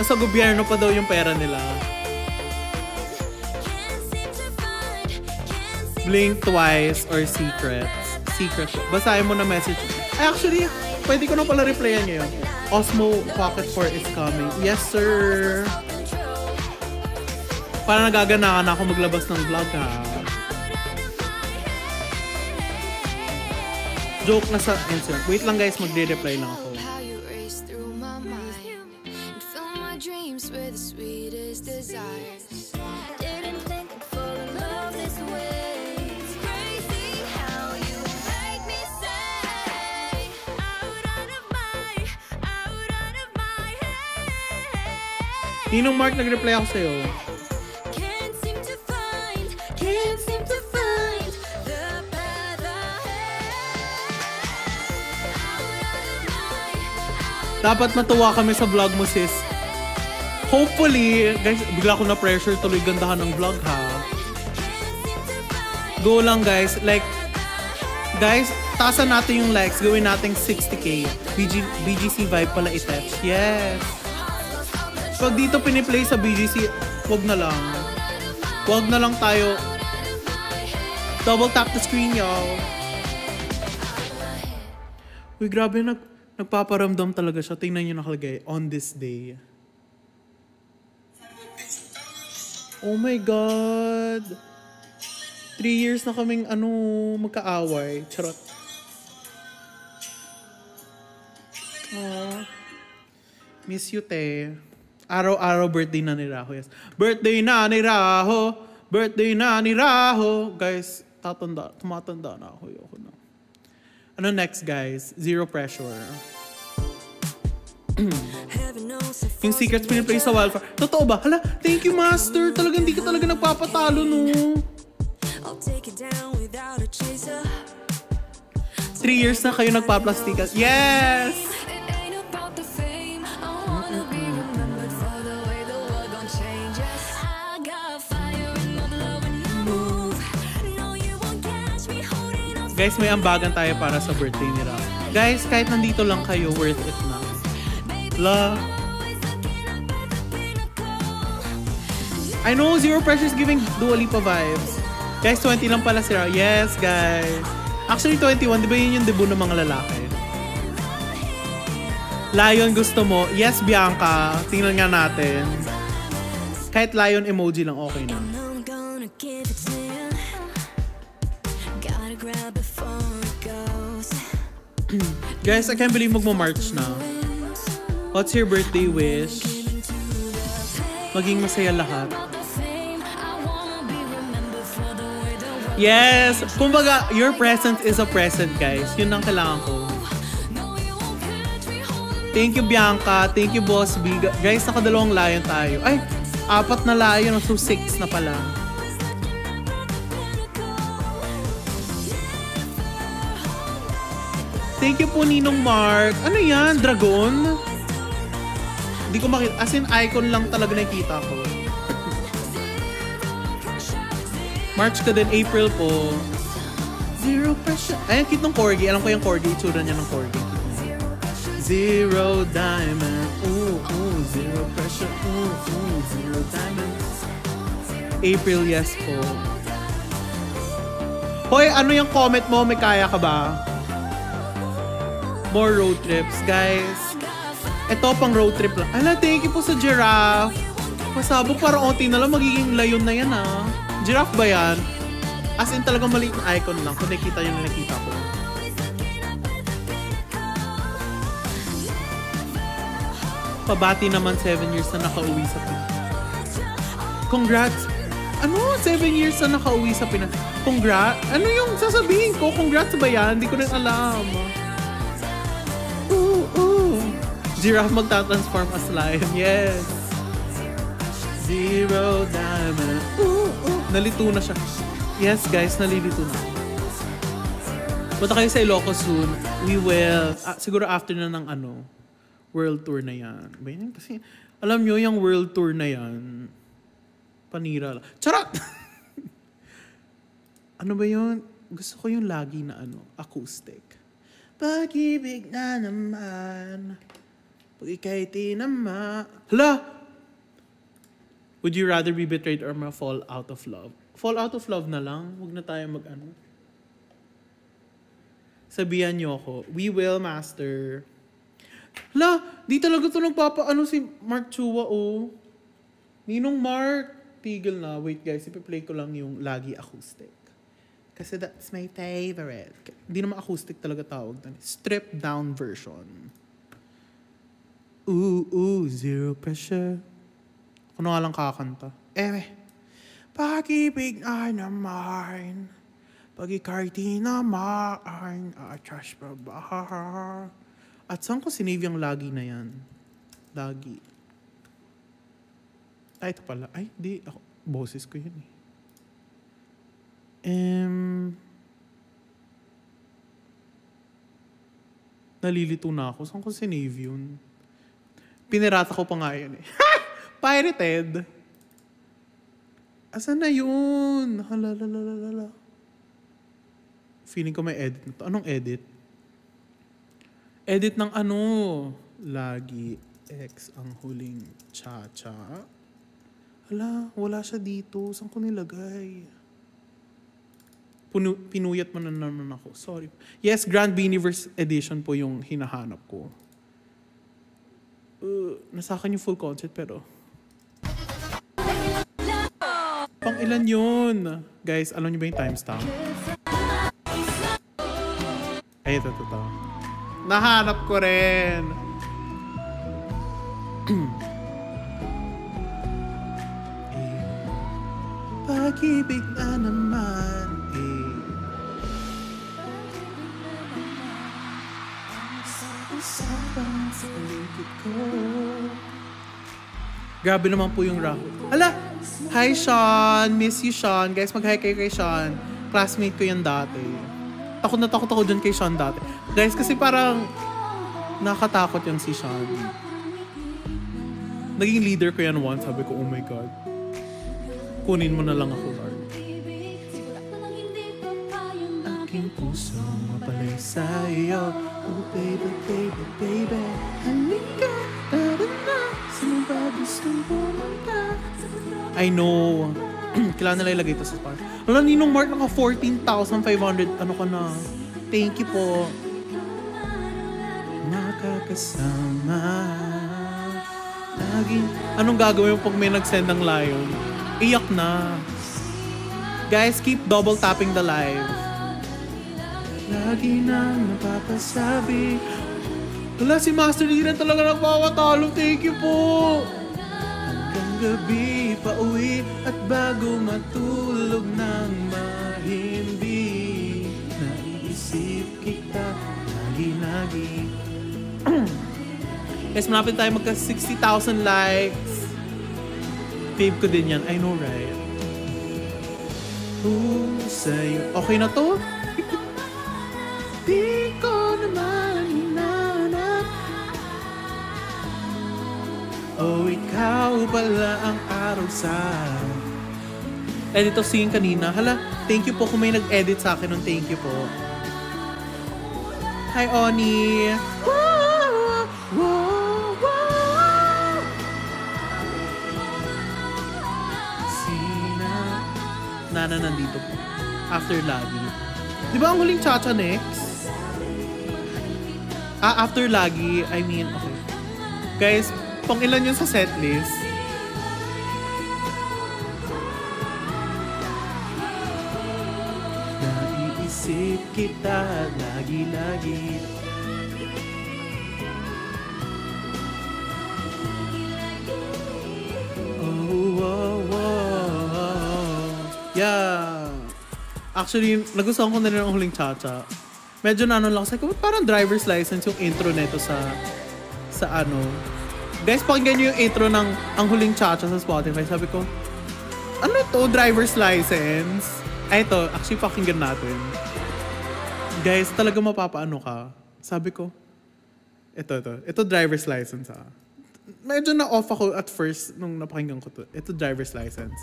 Nasa gobyerno pa daw yung pera nila. Blink twice or secrets. Secrets. Basahin mo na message. Actually, pwede ko na pala replyan ngayon. Osmo Pocket 4 is coming. Yes, sir. Para nagaganahan ako maglabas ng vlog, ha. Joke na sa answer. Wait lang guys, magre-reply lang ako. Ninong Mark, nag-reply ako sa'yo. Dapat matuwa kami sa vlog mo, sis. Hopefully, guys, bigla ko na pressure tuloy gandahan ng vlog, ha. Go lang, guys. Like, guys, taasan natin yung likes. Gawin natin 60k. BGC vibe pala i-touch. Yes. Pag dito piniplay sa BGC, wag na lang. Wag na lang tayo. Double tap the screen, y'all. Uy, grabe, nagpaparamdam talaga siya. Tingnan nyo nakalagay. On this day. Oh my God. 3 years na kaming magkaaway. Charot. Aww. Miss you, te. Araw-araw birthday na ni Raho. Yes. Birthday na ni Raho. Birthday na ni Raho. Guys, tumatanda na ako. Ayoko na. Ano next, guys? Zero pressure. Yung secrets piniplay sa wildfire. Totoo ba? Hala, thank you, Master. Talagang di ka talaga nagpapatalo, no? 3 years na kayo nagpa-plastikan. Yes! It ain't about the fame. I wanna be remembered for the way the world gon' change us. I got fire in my blood when I move. No, you won't catch me holding on. Guys, may ambagan tayo para sa birthday ni Rap. Guys, kahit nandito lang kayo, worth it na. Love. I know, Zero Pressure is giving Dua Lipa vibes. Guys, 20 lang pala si Rap. Yes, guys. Actually, 21. Di ba yun yung debut ng mga lalaki? Lion, gusto mo? Yes, Bianca. Tingnan nga natin. Kahit lion emoji lang, okay na. I'm gonna give it to you. Gotta grab before it goes. Guys, I can't believe magmo-March na. What's your birthday wish? Maging masaya lahat. Yes! Kumbaga, your presence is a present, guys. Yun ang kailangan ko. Thank you, Bianca. Thank you, Boss B. Guys, nakadalawang lion tayo. Ay, 4 na lion. So, 6 na pala. Thank you po, Ninong Mark. Ano yan? Dragon? Hindi ko makita. As in, icon lang talaga nakikita ko. March ka din, April po. Zero pressure. Ay, ang cute ng corgi. Alam ko yung corgi. Itsura niya ng corgi. Zero diamond. Ooh, ooh. Zero pressure. Ooh, ooh. Zero diamond. April, yes po. Hoy, ano yung comment mo? May kaya ka ba? More road trips, guys. Ito, pang road trip lang. Ala, thank you po sa giraffe. Pasabog, parang onti na lang. Magiging layon na yan, ah. Giraffe ba yan? As in talagang maliit na icon lang. Kung nakita yun na nakita ko. Pabati naman 7 years na nakauwi sa Pinas. Congrats! Ano? 7 years na nakauwi sa Pinas. Congrats? Ano yung sasabihin ko? Congrats ba yan? Hindi ko rin alam. Giraffe magta-transform as lion. Yes! Zero diamond. Nalito na siya. Yes, guys, nalilito na. Punta kayo sa Ilocos soon. We will. Siguro after na ng world tour na yan. Ba yan? Kasi, alam nyo, yung world tour na yan, panira lang. Charot! Ano ba yun? Gusto ko yung lagi na acoustic. Pag-ibig na naman, pag ika'y tinama. Hala! Would you rather be betrayed or ma-fall out of love? Fall out of love na lang. Huwag na tayo Sabihan niyo ako, we will, Master. Hala, di talaga ito si Mark Chua, oh. Ninong Mark. Tigil na. Wait, guys. Ipi-play ko lang yung lagi acoustic. Kasi that's my favorite. Hindi naman acoustic talaga tawag. Stripped down version. Ooh, zero pressure. Ano nga lang kakanta? Pag-ibig na naman, pag ika'y tinamaan, trash pa ba? At saan ko sinave yung lagi na yan? Lagi. Ay, ito pala. Ay, di. Ako, boses ko yun eh. Nalilito na ako. Saan ko sinave yun? Pinirata ko pa nga yun eh. Pirated. Asan na yun? Hala. Feeling ko may edit na to. Anong edit? Edit ng lagi X ang huling cha-cha. Hala, wala siya dito. Saan ko nilagay? Pinuyat mo na naman ako. Sorry. Yes, Grand Beaniverse Edition po yung hinahanap ko. Nasa akin yung full concert pero... Pang ilan yun? Guys, alam niyo ba yung timestamp? Ay, ito. Nahanap ko rin. Pag-ibig na naman Grabe naman po yung rap. Hala! Hi, Sean! Miss you, Sean. Guys, mag-hi kayo kay Sean. Classmate ko yan dati. Takot na takot ako dyan kay Sean dati. Guys, kasi parang nakatakot yan si Sean. Naging leader ko yan once. Sabi ko, oh my God. Kunin mo na lang ako, Lord. Aking puso mapalay sa'yo. Oh, baby, baby, baby. Halika, tara na. Sino ba gustong pumunta? I know. Kailangan nila ilagay ito sa spot. Wala, Ninong Mark, naka 14,500. Ano ka na? Thank you po. Makakasama. Laging. Anong gagawin mo pag may nag-send ng lion? Iyak na. Guys, keep double tapping the live. Lagi nang napapasabi. Wala, si Master Lee rin talaga nagpapatalo. Thank you po. Hanggang gabi pa uwi at bago matulog ng mahimbi. Naiisip kita lagi-lagi. Guys, malapit tayo magka 60,000 likes. Fave ko din yan. I know, right? Sa'yo. Okay na to? Di ko naman hinanap. Oh, ikaw pala ang araw sa edit of singing kanina. Hala, thank you po kung may nag-edit sa akin ng thank you po. Hi, Oni! Whoa, whoa, whoa. Sina Nana nandito po. After lagi. Di ba ang huling Chacha next? After lagi, I mean, okay. Guys, pang ilan yun sa setlist? Naiisip kita lagi-lagi. Oh, oh, oh. Yeah. Actually, nagustuhan ko na rin ang huling Chacha. Medyo na ano lang. Sabi ko, parang driver's license yung intro nito sa ano. Guys, pakinggan nyo yung intro ng ang huling Chacha sa Spotify. Sabi ko, ano to? Driver's license? Ay, ito. Actually, pakinggan natin. Guys, talaga mapapaano ka. Sabi ko, ito. Ito driver's license, ha. Medyo na-off ako at first nung napakinggan ko to. Ito driver's license.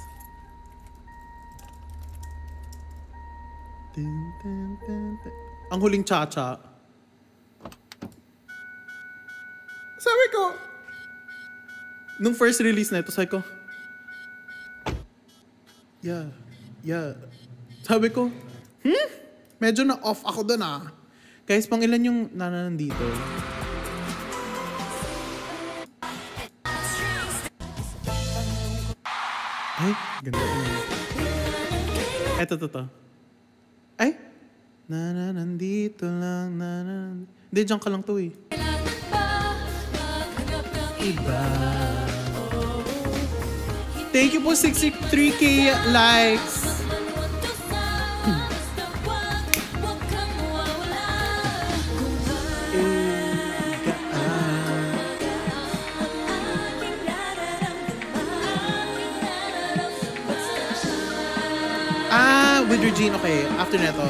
Ang huling Chacha. Sabi ko, nung first release na ito, sabi ko, yeah. Sabi ko, medyo na-off ako doon, ah. Guys, pang ilan yung nandito? Ay, ganda yun. Eto. Ay, nandito lang, Hindi, dyan ka lang to eh. Iba. Thank you po, 63K likes. With Regine, okay. After neto.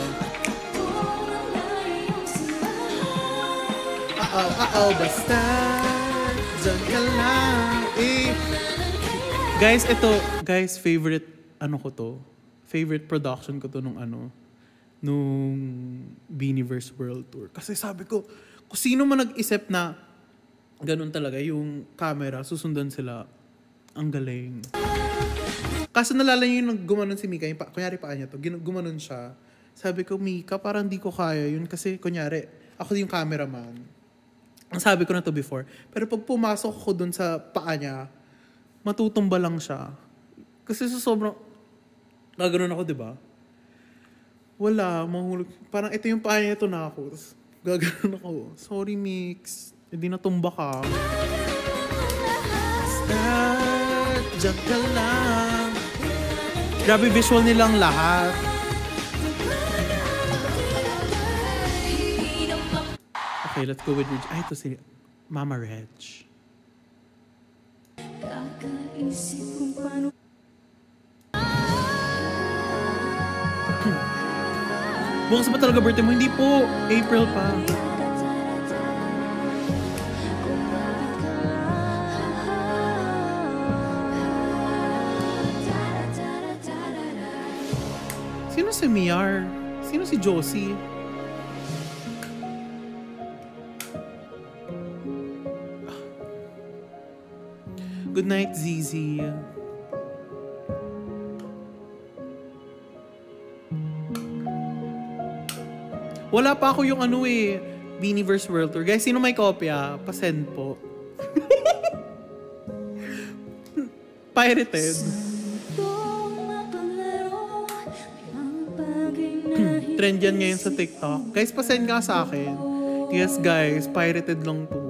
Basta dyan ka lang. Guys, ito. Guys, favorite ano ko to. Favorite production ko to nung Beaniverse World Tour. Kasi sabi ko, kung sino man nag-isip na ganun talaga yung camera, susundan sila. Ang galing. Kaso nalala niyo yung gumanon si Mika, kunyari pa niya to, gumanon siya. Sabi ko, Mika, parang di ko kaya yun kasi kunyari, ako yung cameraman. Ang sabi ko na to before. Pero pag pumasok ako dun sa paa niya, matutumba lang siya. Kasi sa sobrang, gaganon ako, di ba? Wala, mahulog. Parang ito yung paa niya, ito na ako. Tapos, gaganon ako. Sorry, Mix. Hindi natumba ka. Diyan ka lang. Grabe visual nilang lahat. Okay, Okay, let's go with Reg. Ay, ito si Mama Reg. Kakaisip kung paano Bukas ba talaga birthday mo? Hindi po. April pa. Sino si Miar? Sino si Josie? Good night, Zizi. Wala pa ako yung Beanieverse World Tour. Guys, sino may kopya? Pa-send po. Pirated. Trend yan ngayon sa TikTok. Guys, pa-send nga sa akin. Yes, guys. Pirated lang to.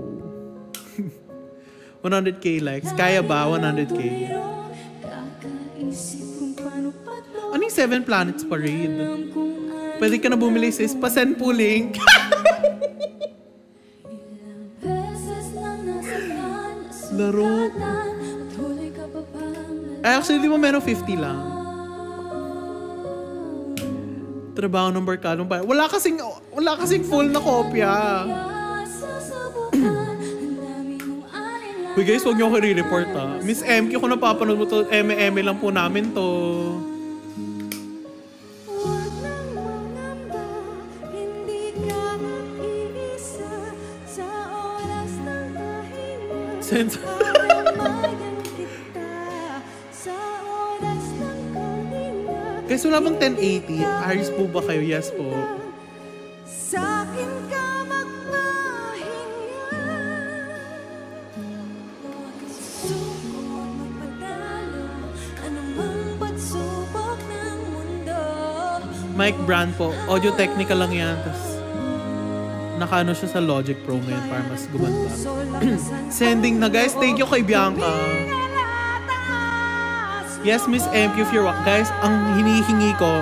100k likes. Kaya ba? 100k. Ano yung 7 Planets Parade? Pwede ka na bumili sis. Pa-send po link. Laro. Ay, actually, di mo meron 50 lang. Trabaho ng barkadong pa. Wala kasing full na kopya. Uy guys, huwag niyo ako re-report ha. Miss MQ, kung napapanood mo to, eme lang po namin to. Sense. Guys, wala bang 1080? Ayos po ba kayo? Yes po. Sa'kin ka magpahinga. Suko magpadalo, anumang pagsubok ng mundo. Mike Brand po. Audio technical lang yan. Tapos, nakaano siya sa Logic Pro ngayon para mas gumanda. Sending na guys. Thank you kay Bianca. Yes, Miss MQ, if you're guys, ang hinihingi ko,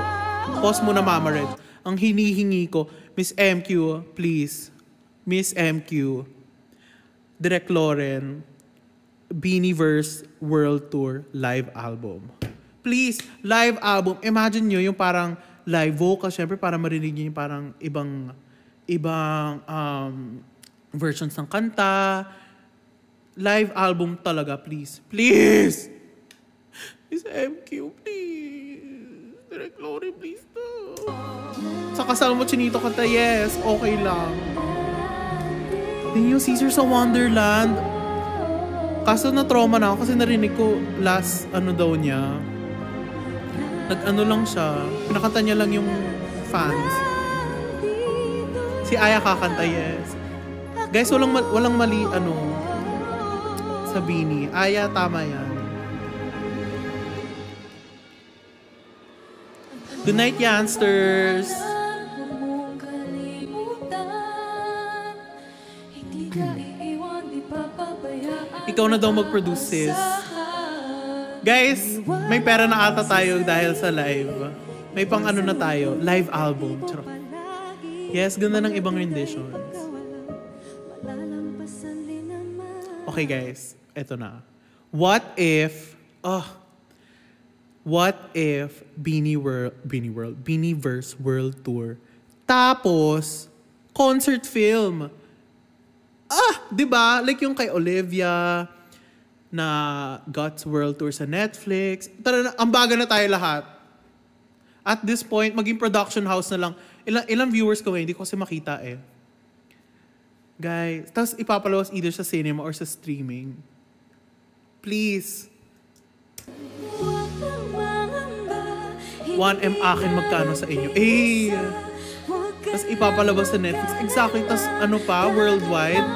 pause muna Mama Red. Ang hinihingi ko, Miss MQ, please. Miss MQ, Direk Lauren, Beanieverse World Tour live album. Please, live album. Imagine nyo yung parang live vocal, syempre para marinig nyo yung parang ibang versions ng kanta. Live album talaga, please. Please! Miss MQ, please. Direct Glory, please to. Sa kasal mo, Chinito kanta, yes. Okay lang. Tingin yung Caesar sa Wonderland. Kaso na-trauma na ako kasi narinig ko last daw niya. Nag-ano lang siya. Pinakanta niya lang yung fans. Si Aya kakanta, yes. Guys, walang mali, sa Beanie. Aya, tama yan. Good night, Youngsters! Ikaw na daw mag-produce, sis. Guys, may pera na ata tayo dahil sa live. May pang na tayo, live album. Charot. Yes, ganda ng ibang renditions. Okay guys, eto na. What if Beanieverse World Tour tapos concert film? Diba? Like yung kay Olivia na God's World Tour sa Netflix. Tara na, ambaga na tayo lahat. At this point, maging production house na lang. Ilang viewers ko hindi ko kasi makita eh. Guys, tapos ipapalawas either sa cinema or sa streaming. Please. 1M akin magkano sa inyo? Tapos ipapalabas sa Netflix. Exactly. Tapos worldwide.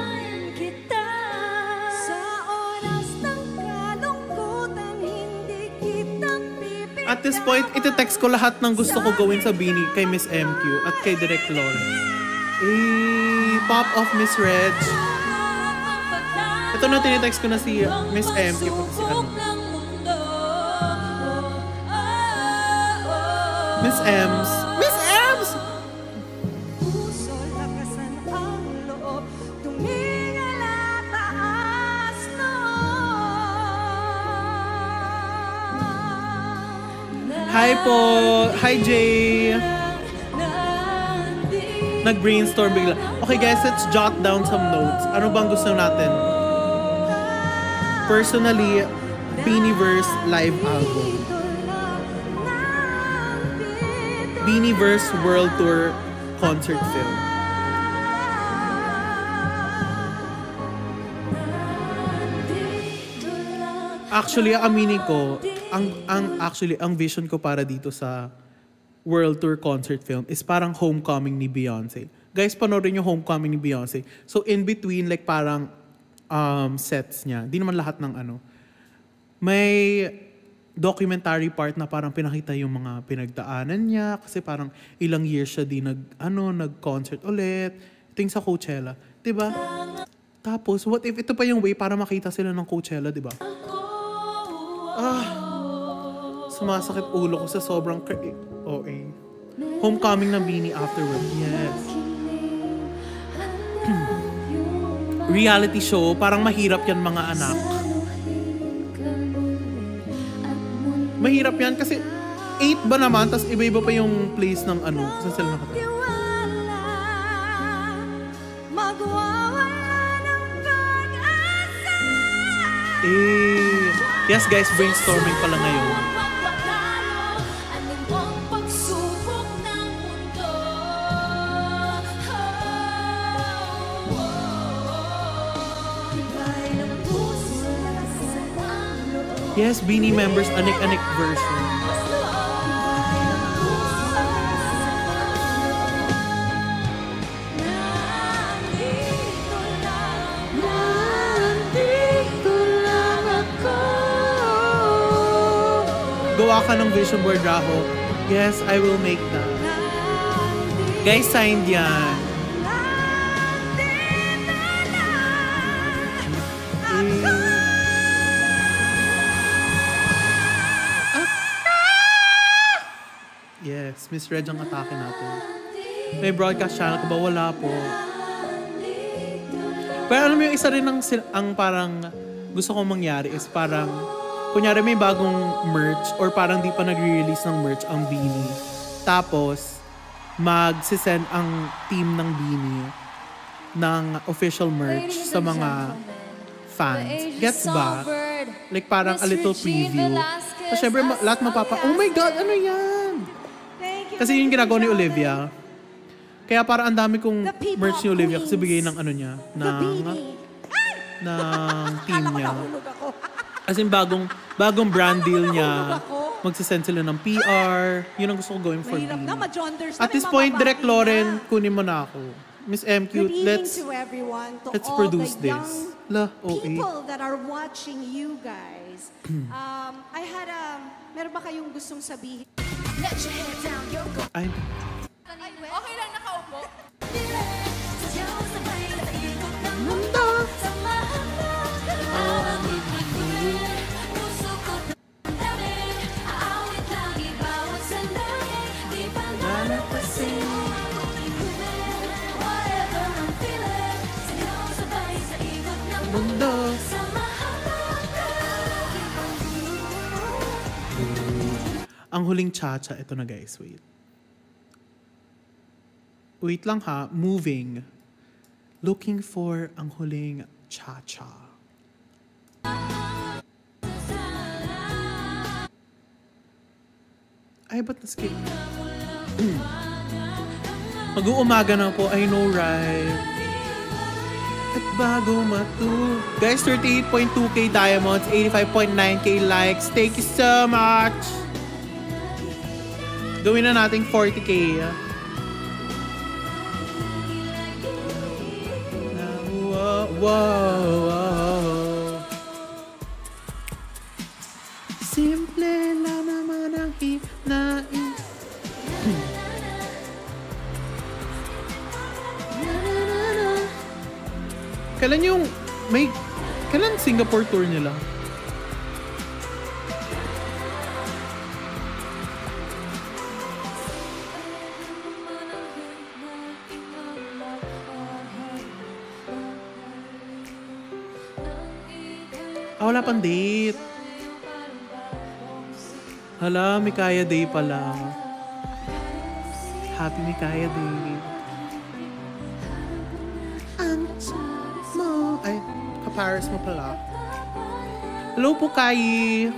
At this point, iti-text ko lahat ng gusto ko gawin sa Beanie kay Miss MQ at kay Direk Lauren. Pop off Miss Reg. Ito na tinitext ko na si Miss MQ pati si Miss Ems. Miss Ems! Hi po! Hi Jay! Nag-brainstorm bigla. Okay guys, let's jot down some notes. Ano bang gusto natin? Personally, Beanieverse live album. Beanieverse World Tour concert film. Actually, aminin ko, ang vision ko para dito sa World Tour concert film is parang Homecoming ni Beyonce. Guys, panoorin yung Homecoming ni Beyonce. So, in between, like parang sets niya. Di naman lahat ng ano. May documentary part na parang pinakita yung mga pinagdaanan niya kasi parang ilang years siya di nag-concert ulit. Ito yung sa Coachella. Diba? Tapos, what if ito pa yung way para makita sila ng Coachella, diba? Sumasakit ulo ko sa sobrang OA. Homecoming ng Beanie afterward. Yes. Reality show, parang mahirap yan mga anak. Mahirap yan kasi 8 ba naman, tas iba-iba pa yung place ng ano, saan sila nakatira. Yes guys, brainstorming pala ngayon. Yes, Beanie members, anik-anik version. Gawa ka ng vision board, Raho. Yes, I will make that. Guys, signed yan. Yes, Miss Reg ang atake natin. May broadcast channel ka ba? Wala po. Pero alam mo yung isa rin ang parang gusto kong mangyari is parang kunyari may bagong merch or parang di pa nagre-release ng merch ang Beanie. Tapos, mag-send ang team ng Beanie ng official merch sa mga fans. Gets ba? Like parang a little preview. So, syempre, lahat oh my God, ano yan? Kasi yun ginagawa ni Olivia. Kaya parang ang dami kong merch ni Olivia kasi bigay ng ano niya, ng team niya. As in, bagong brand deal niya. Magsisend sila ng PR. Yun ang gusto ko gawin for Beanie. At this point, Direct Lauren, kunin mo na ako. Miss MQ, let's produce this. People that are watching you guys. Meron ba kayong gustong sabihin? Let your head down, you're go. Okay lang nakaupo. Ang huling cha-cha, ito na guys, wait. Wait lang ha, moving. Looking for ang huling cha-cha. Ay, ba't na-skip? Mag-uumaga na po, I know right. At bago guys, 38.2k diamonds, 85.9k likes. Thank you so much! Gawin na nating 40k. Wow. Simple lang naman ang hinain. Kailan Singapore tour nila? Wala pang date. Hala, Mikaya Day pala. Happy Mikaya Day. Ang mo. Ay, kapares mo pala. Hello po, Kai.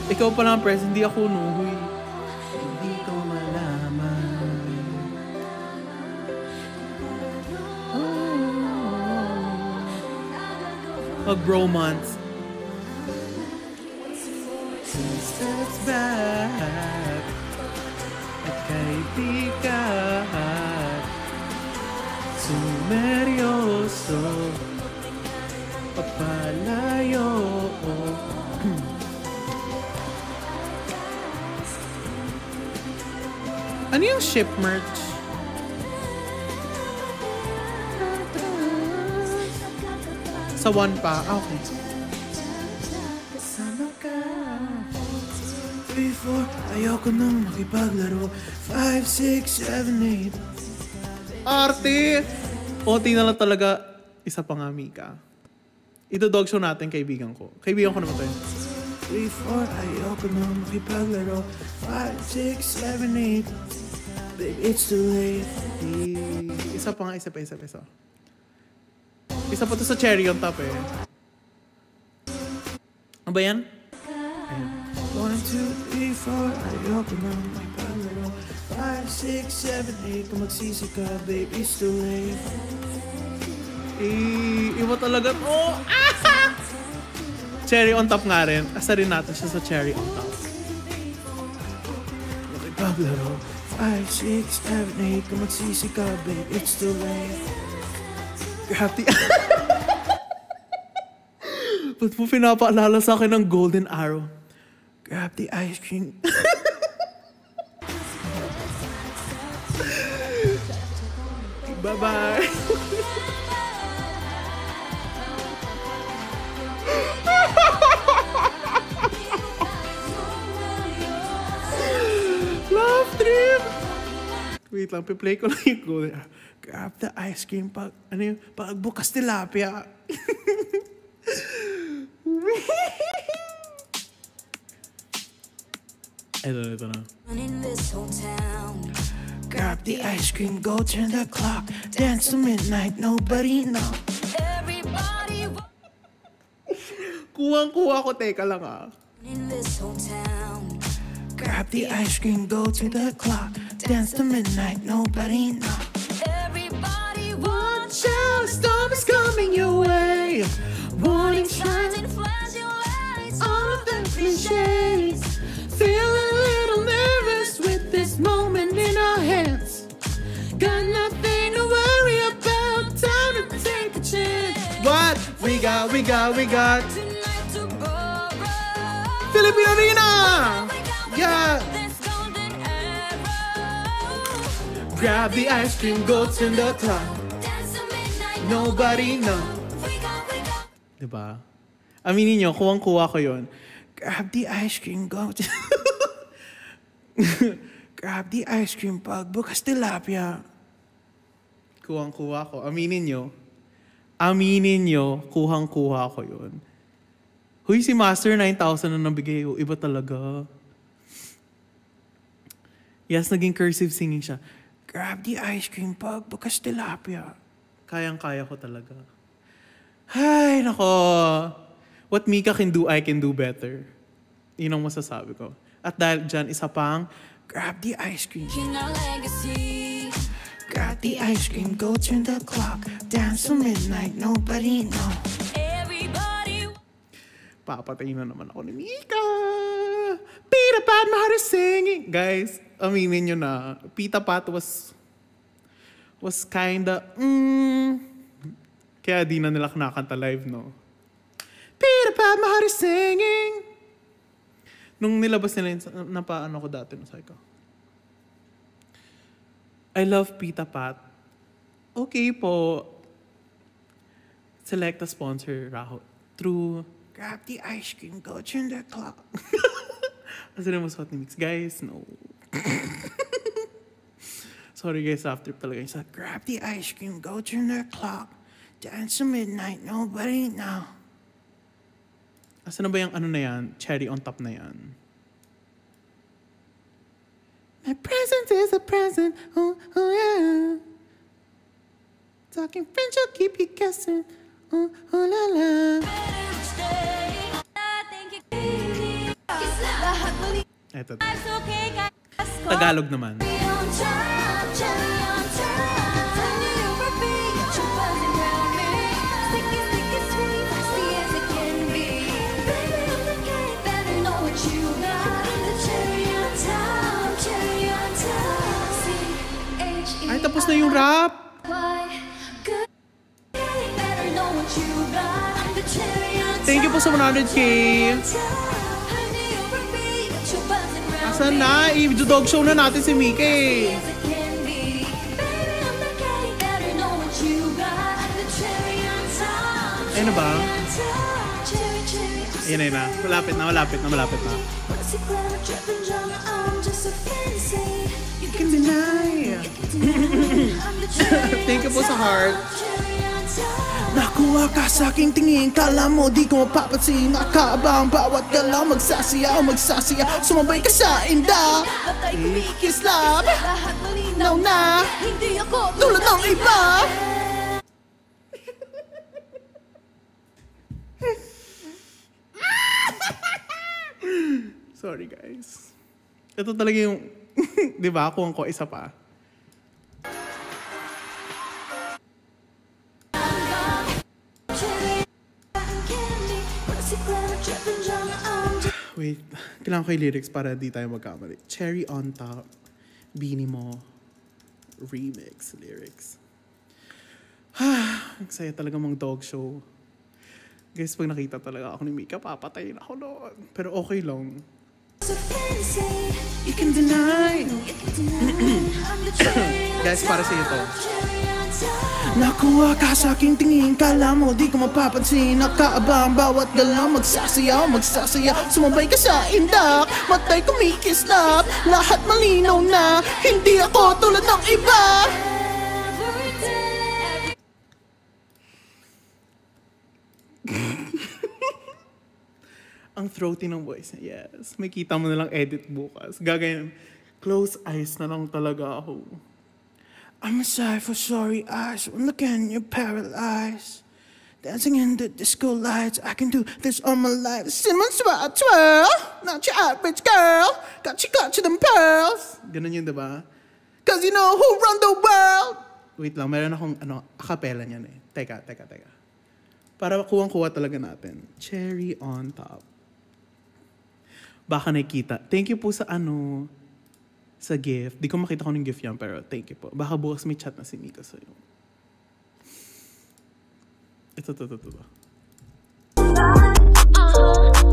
Ikaw pala ang present, hindi ako nuhoy. Hindi ko malaman. Mag-bromance. Steps back at kaibigan sumeryoso papalayo. Ano yung ship merch? Sa one pa? Ah, okay. Kasama ka. 3, 4, ayoko nang makipaglaro. 5, 6, 7, 8. Arte! Onti na lang talaga. Isa pa nga, Mika. Ito dog show natin, kaibigan ko. Kaibigan ko naman tayo. 3, 4, ayoko nang makipaglaro. 5, 6, 7, 8. Baby, it's too late. Isa pa nga, isa pa. Isa pa to sa cherry on top eh. Ano ba yan? Ayan. 1, 2, 3, 4, ayoko nang makipaglaro. 5, 6, 7, 8, kung magsisi ka, babe, it's too late. Iba talaga. Oh! Ah! Cherry on top nga rin. Asa rin natin siya sa cherry on top. Makipaglaro. 5, 6, 7, 8, kung magsisi ka, babe, it's too late. Grabe. Ba't mo pinapaalala sa akin ng golden arrow? Grab the ice cream. Bye-bye. Love trip. Wait lang, piplay ko lang yung golden arrow. Grab the ice cream pag, ano yung, pag bukas tilapia. Ito na. In this whole town. Grab the ice cream, go turn the clock. Dance to midnight, nobody know. Everybody Kuwang-kuha ko, teka lang ah. in this whole town. Grab the ice cream, go to the clock. Dance to midnight, nobody know. Everybody Watch out, a storm is coming your way. Warning signs, and flashing lights. all of them cliches. Feel a little nervous with this moment in our hands. Got nothing to worry about, time to take a chance. What? We got. Tonight tomorrow. Philippine Arena! Yeah! This golden arrow. Grab the ice cream, go turn the clock. Dance to midnight. Nobody know. We got. Diba? Aminin nyo, kuwang-kuha ko yun. Grab the ice cream, go. Grab the ice cream, pag bukas tilapia. Kuwang-kuha ko. Aminin nyo, kuhang-kuha ko yun. Huy, si Master 9,000 na nabigay. Oh, iba talaga. Yes, naging cursive singing siya. Grab the ice cream, pag bukas tilapia. Kayang-kaya ko talaga. Ay, nako. What Mika can do, I can do better. Yun ang masasabi ko. At dahil dyan, isa pang, grab the ice cream. In our legacy. Grab the ice cream, go turn the clock. Dance till midnight, nobody know. Everybody. Papatayin na naman ako ni Mika. Pita Pat, my heart is singing. Guys, aminin nyo na, Pita Pat was kinda, kaya di na nila kinakanta live, no? Pita Pat, my heart is singing. Nung nilabas nila yun, napaano ko dati, sabi ko, I love Pita Pat. Okay po. Select a sponsor, Raho. True. Grab the ice cream, go turn the clock. Asa na mas hot ni Mix? Guys, no. Sorry guys, after talaga yung sa, grab the ice cream, go turn the clock. Dance to midnight, nobody now. Asa na ba yung ano na yan? Cherry on top na yan. My presence is a present. Oh, oh yeah. Talking French, I'll keep you guessing. Oh, oh la la. Eto. Tagalog naman. Ay, tapos na yung rap. Thank you po sa 100K. Asan na? I-dog show na natin si Mike. Ayun na ba? Ayun na. Malapit na. You can deny. Thank you po sa heart. Nakuha ka sa aking tingin, kala mo di ko mapapansin. Nakaabang bawat galaw, magsasiyaw. Sumabay ka sa inda, kislap. Now na, tulad ng iba. Sorry guys. Ito talaga yung, di ba, kuha ko isa pa. Wait, kailangan ko yung lyrics para di tayo magkamali. Cherry on top, Beanie Mo, remix lyrics. Ang saya talaga mong dog show. Guys, pag nakita talaga ako ni Mika, papatayin ako noon. Pero okay lang. You can deny. Guys, para sa ito. Nakuha ka sa aking tingin, kala mo di ko mapapansin. Nakaabang bawat galaw, magsasayaw. Sumabay ka sa indak, matay kumikislap. Lahat malinaw na, hindi ako tulad ng iba. Ang throaty ng voice niya, yes. May kita mo na lang edit bukas. Gagayon, close eyes na lang talaga ako. I'm shy for sorry eyes. When looking, you're paralyzed. Dancing in the disco lights. I can do this all my life. Cinnamon swirl, twirl. Not your average girl. Got you them pearls. Ganun yun, diba? Cause you know who run the world. Wait lang, meron akong acapella niyan eh. Teka. Para kuwang-kuha talaga natin. Cherry on top. Baka nakikita. Thank you po sa sa gift. Di ko makita ko ng gift yan, pero thank you po. Baka bukas may chat na si Mika sa'yo. Ito.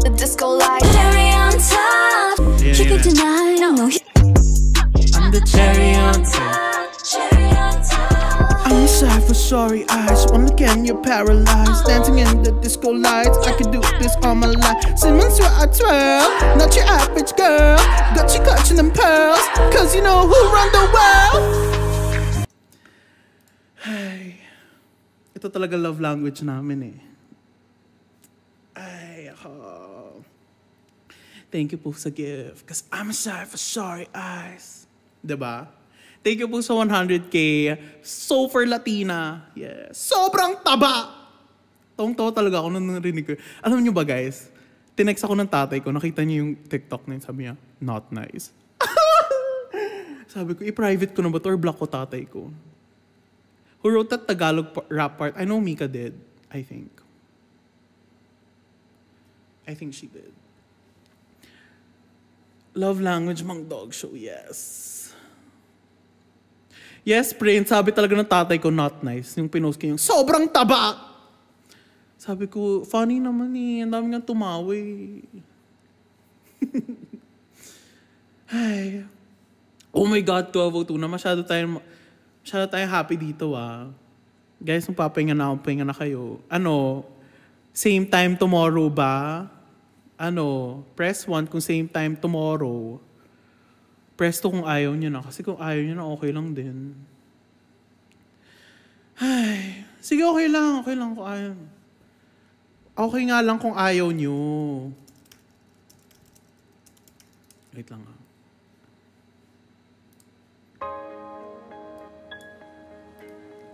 The disco light, cherry on top. You can deny, no. I'm the cherry on top. I'm shy for sorry eyes. One look and you're paralyzed. Dancing in the disco lights. I could do this all my life. Cinnamon swirl, not your average girl. Got you clutching them pearls. Cause you know who run the world. Ay, ito talaga love language namin eh. Ay, ako. Thank you po sa gift. Cause I'm shy for sorry eyes. Diba? Thank you po sa 100K. Super Latina. Yes. Sobrang taba! Tawang-tawa talaga ako nung narinig ko. Alam niyo ba guys, tinext ako ng tatay ko, nakita niya yung TikTok na yun, sabi niya, not nice. Sabi ko, i-private ko na ba ito or block ko tatay ko? Who wrote that Tagalog rap part? I know Mika did, I think. I think she did. Love language, mang dog show, yes. Yes, Prince, sabi talaga ng tatay ko, not nice. Yung pinost ko yung, sobrang taba! Sabi ko, funny naman eh. Ang dami nga tumawi. Ay. Oh my God, 12:02 na. Masyado tayong happy dito ah. Guys, magpapahinga na ako, pahinga na kayo. Same time tomorrow ba? Press 1 kung same time tomorrow. Press 2 kung ayaw nyo na. Kasi kung ayaw nyo na, okay lang din. Ay, sige, okay lang kung ayaw. Okay nga lang kung ayaw nyo. Wait lang ah.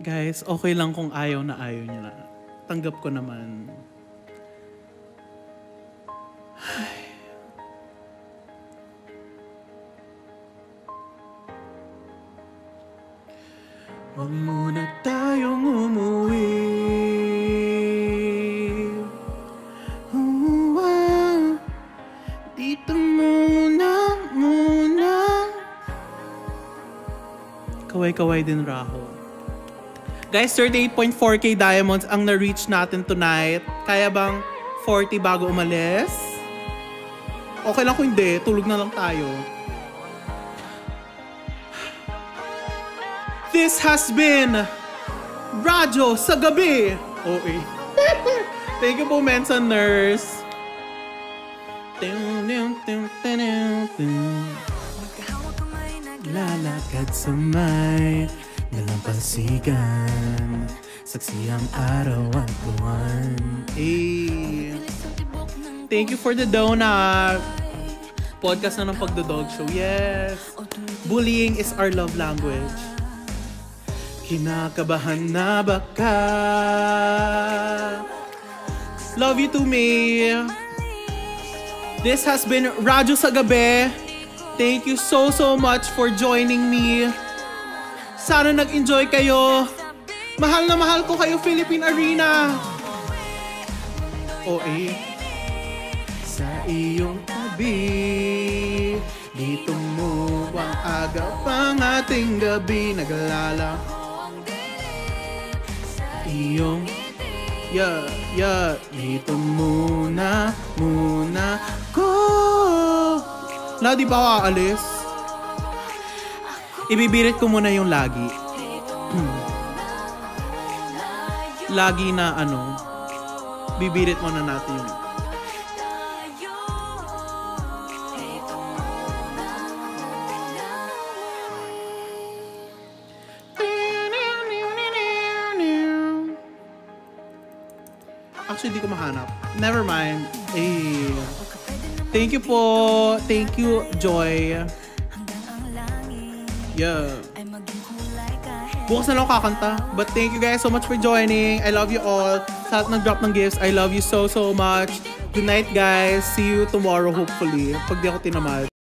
Guys, okay lang kung ayaw na ayaw nyo na. Tanggap ko naman. Huwag muna tayong umuwi. Dito muna. Kaway-kaway din raho. Guys, 38.4k diamonds ang na-reach natin tonight. Kaya bang 40 bago umalis? Okay lang kung hindi, tulog na lang tayo. This has been Radyo sa Gabi. Okay. Thank you po, Mensa Nurse. Lalakad sa may dalampasigan, saksi ang araw at buwan. Hey. Thank you for the donut. Podcast na ng Pagdodog Show. Yes. Bullying is our love language. Kinakabahan na ba ka? Love you too, May. This has been Radyo sa Gabi. Thank you so much for joining me. Sana nag-enjoy kayo. Mahal na mahal ko kayo, Philippine Arena. OA. Sa iyong tabi, dito mo ang aga pang ating gabi. Nag-alala iyong dito muna ko. Na di ba ako aalis? Ibibirit ko muna yung lagi. Lagi na ano, bibirit muna natin yung actually, di ko mahanap. Never mind. Eh. Thank you po. Thank you, Joy. Yeah. Bukas na lang ako kakanta. But thank you guys so much for joining. I love you all. Sa lahat nag-drop ng gifts, I love you so much. Good night, guys. See you tomorrow, hopefully. Pag di ako tinamad.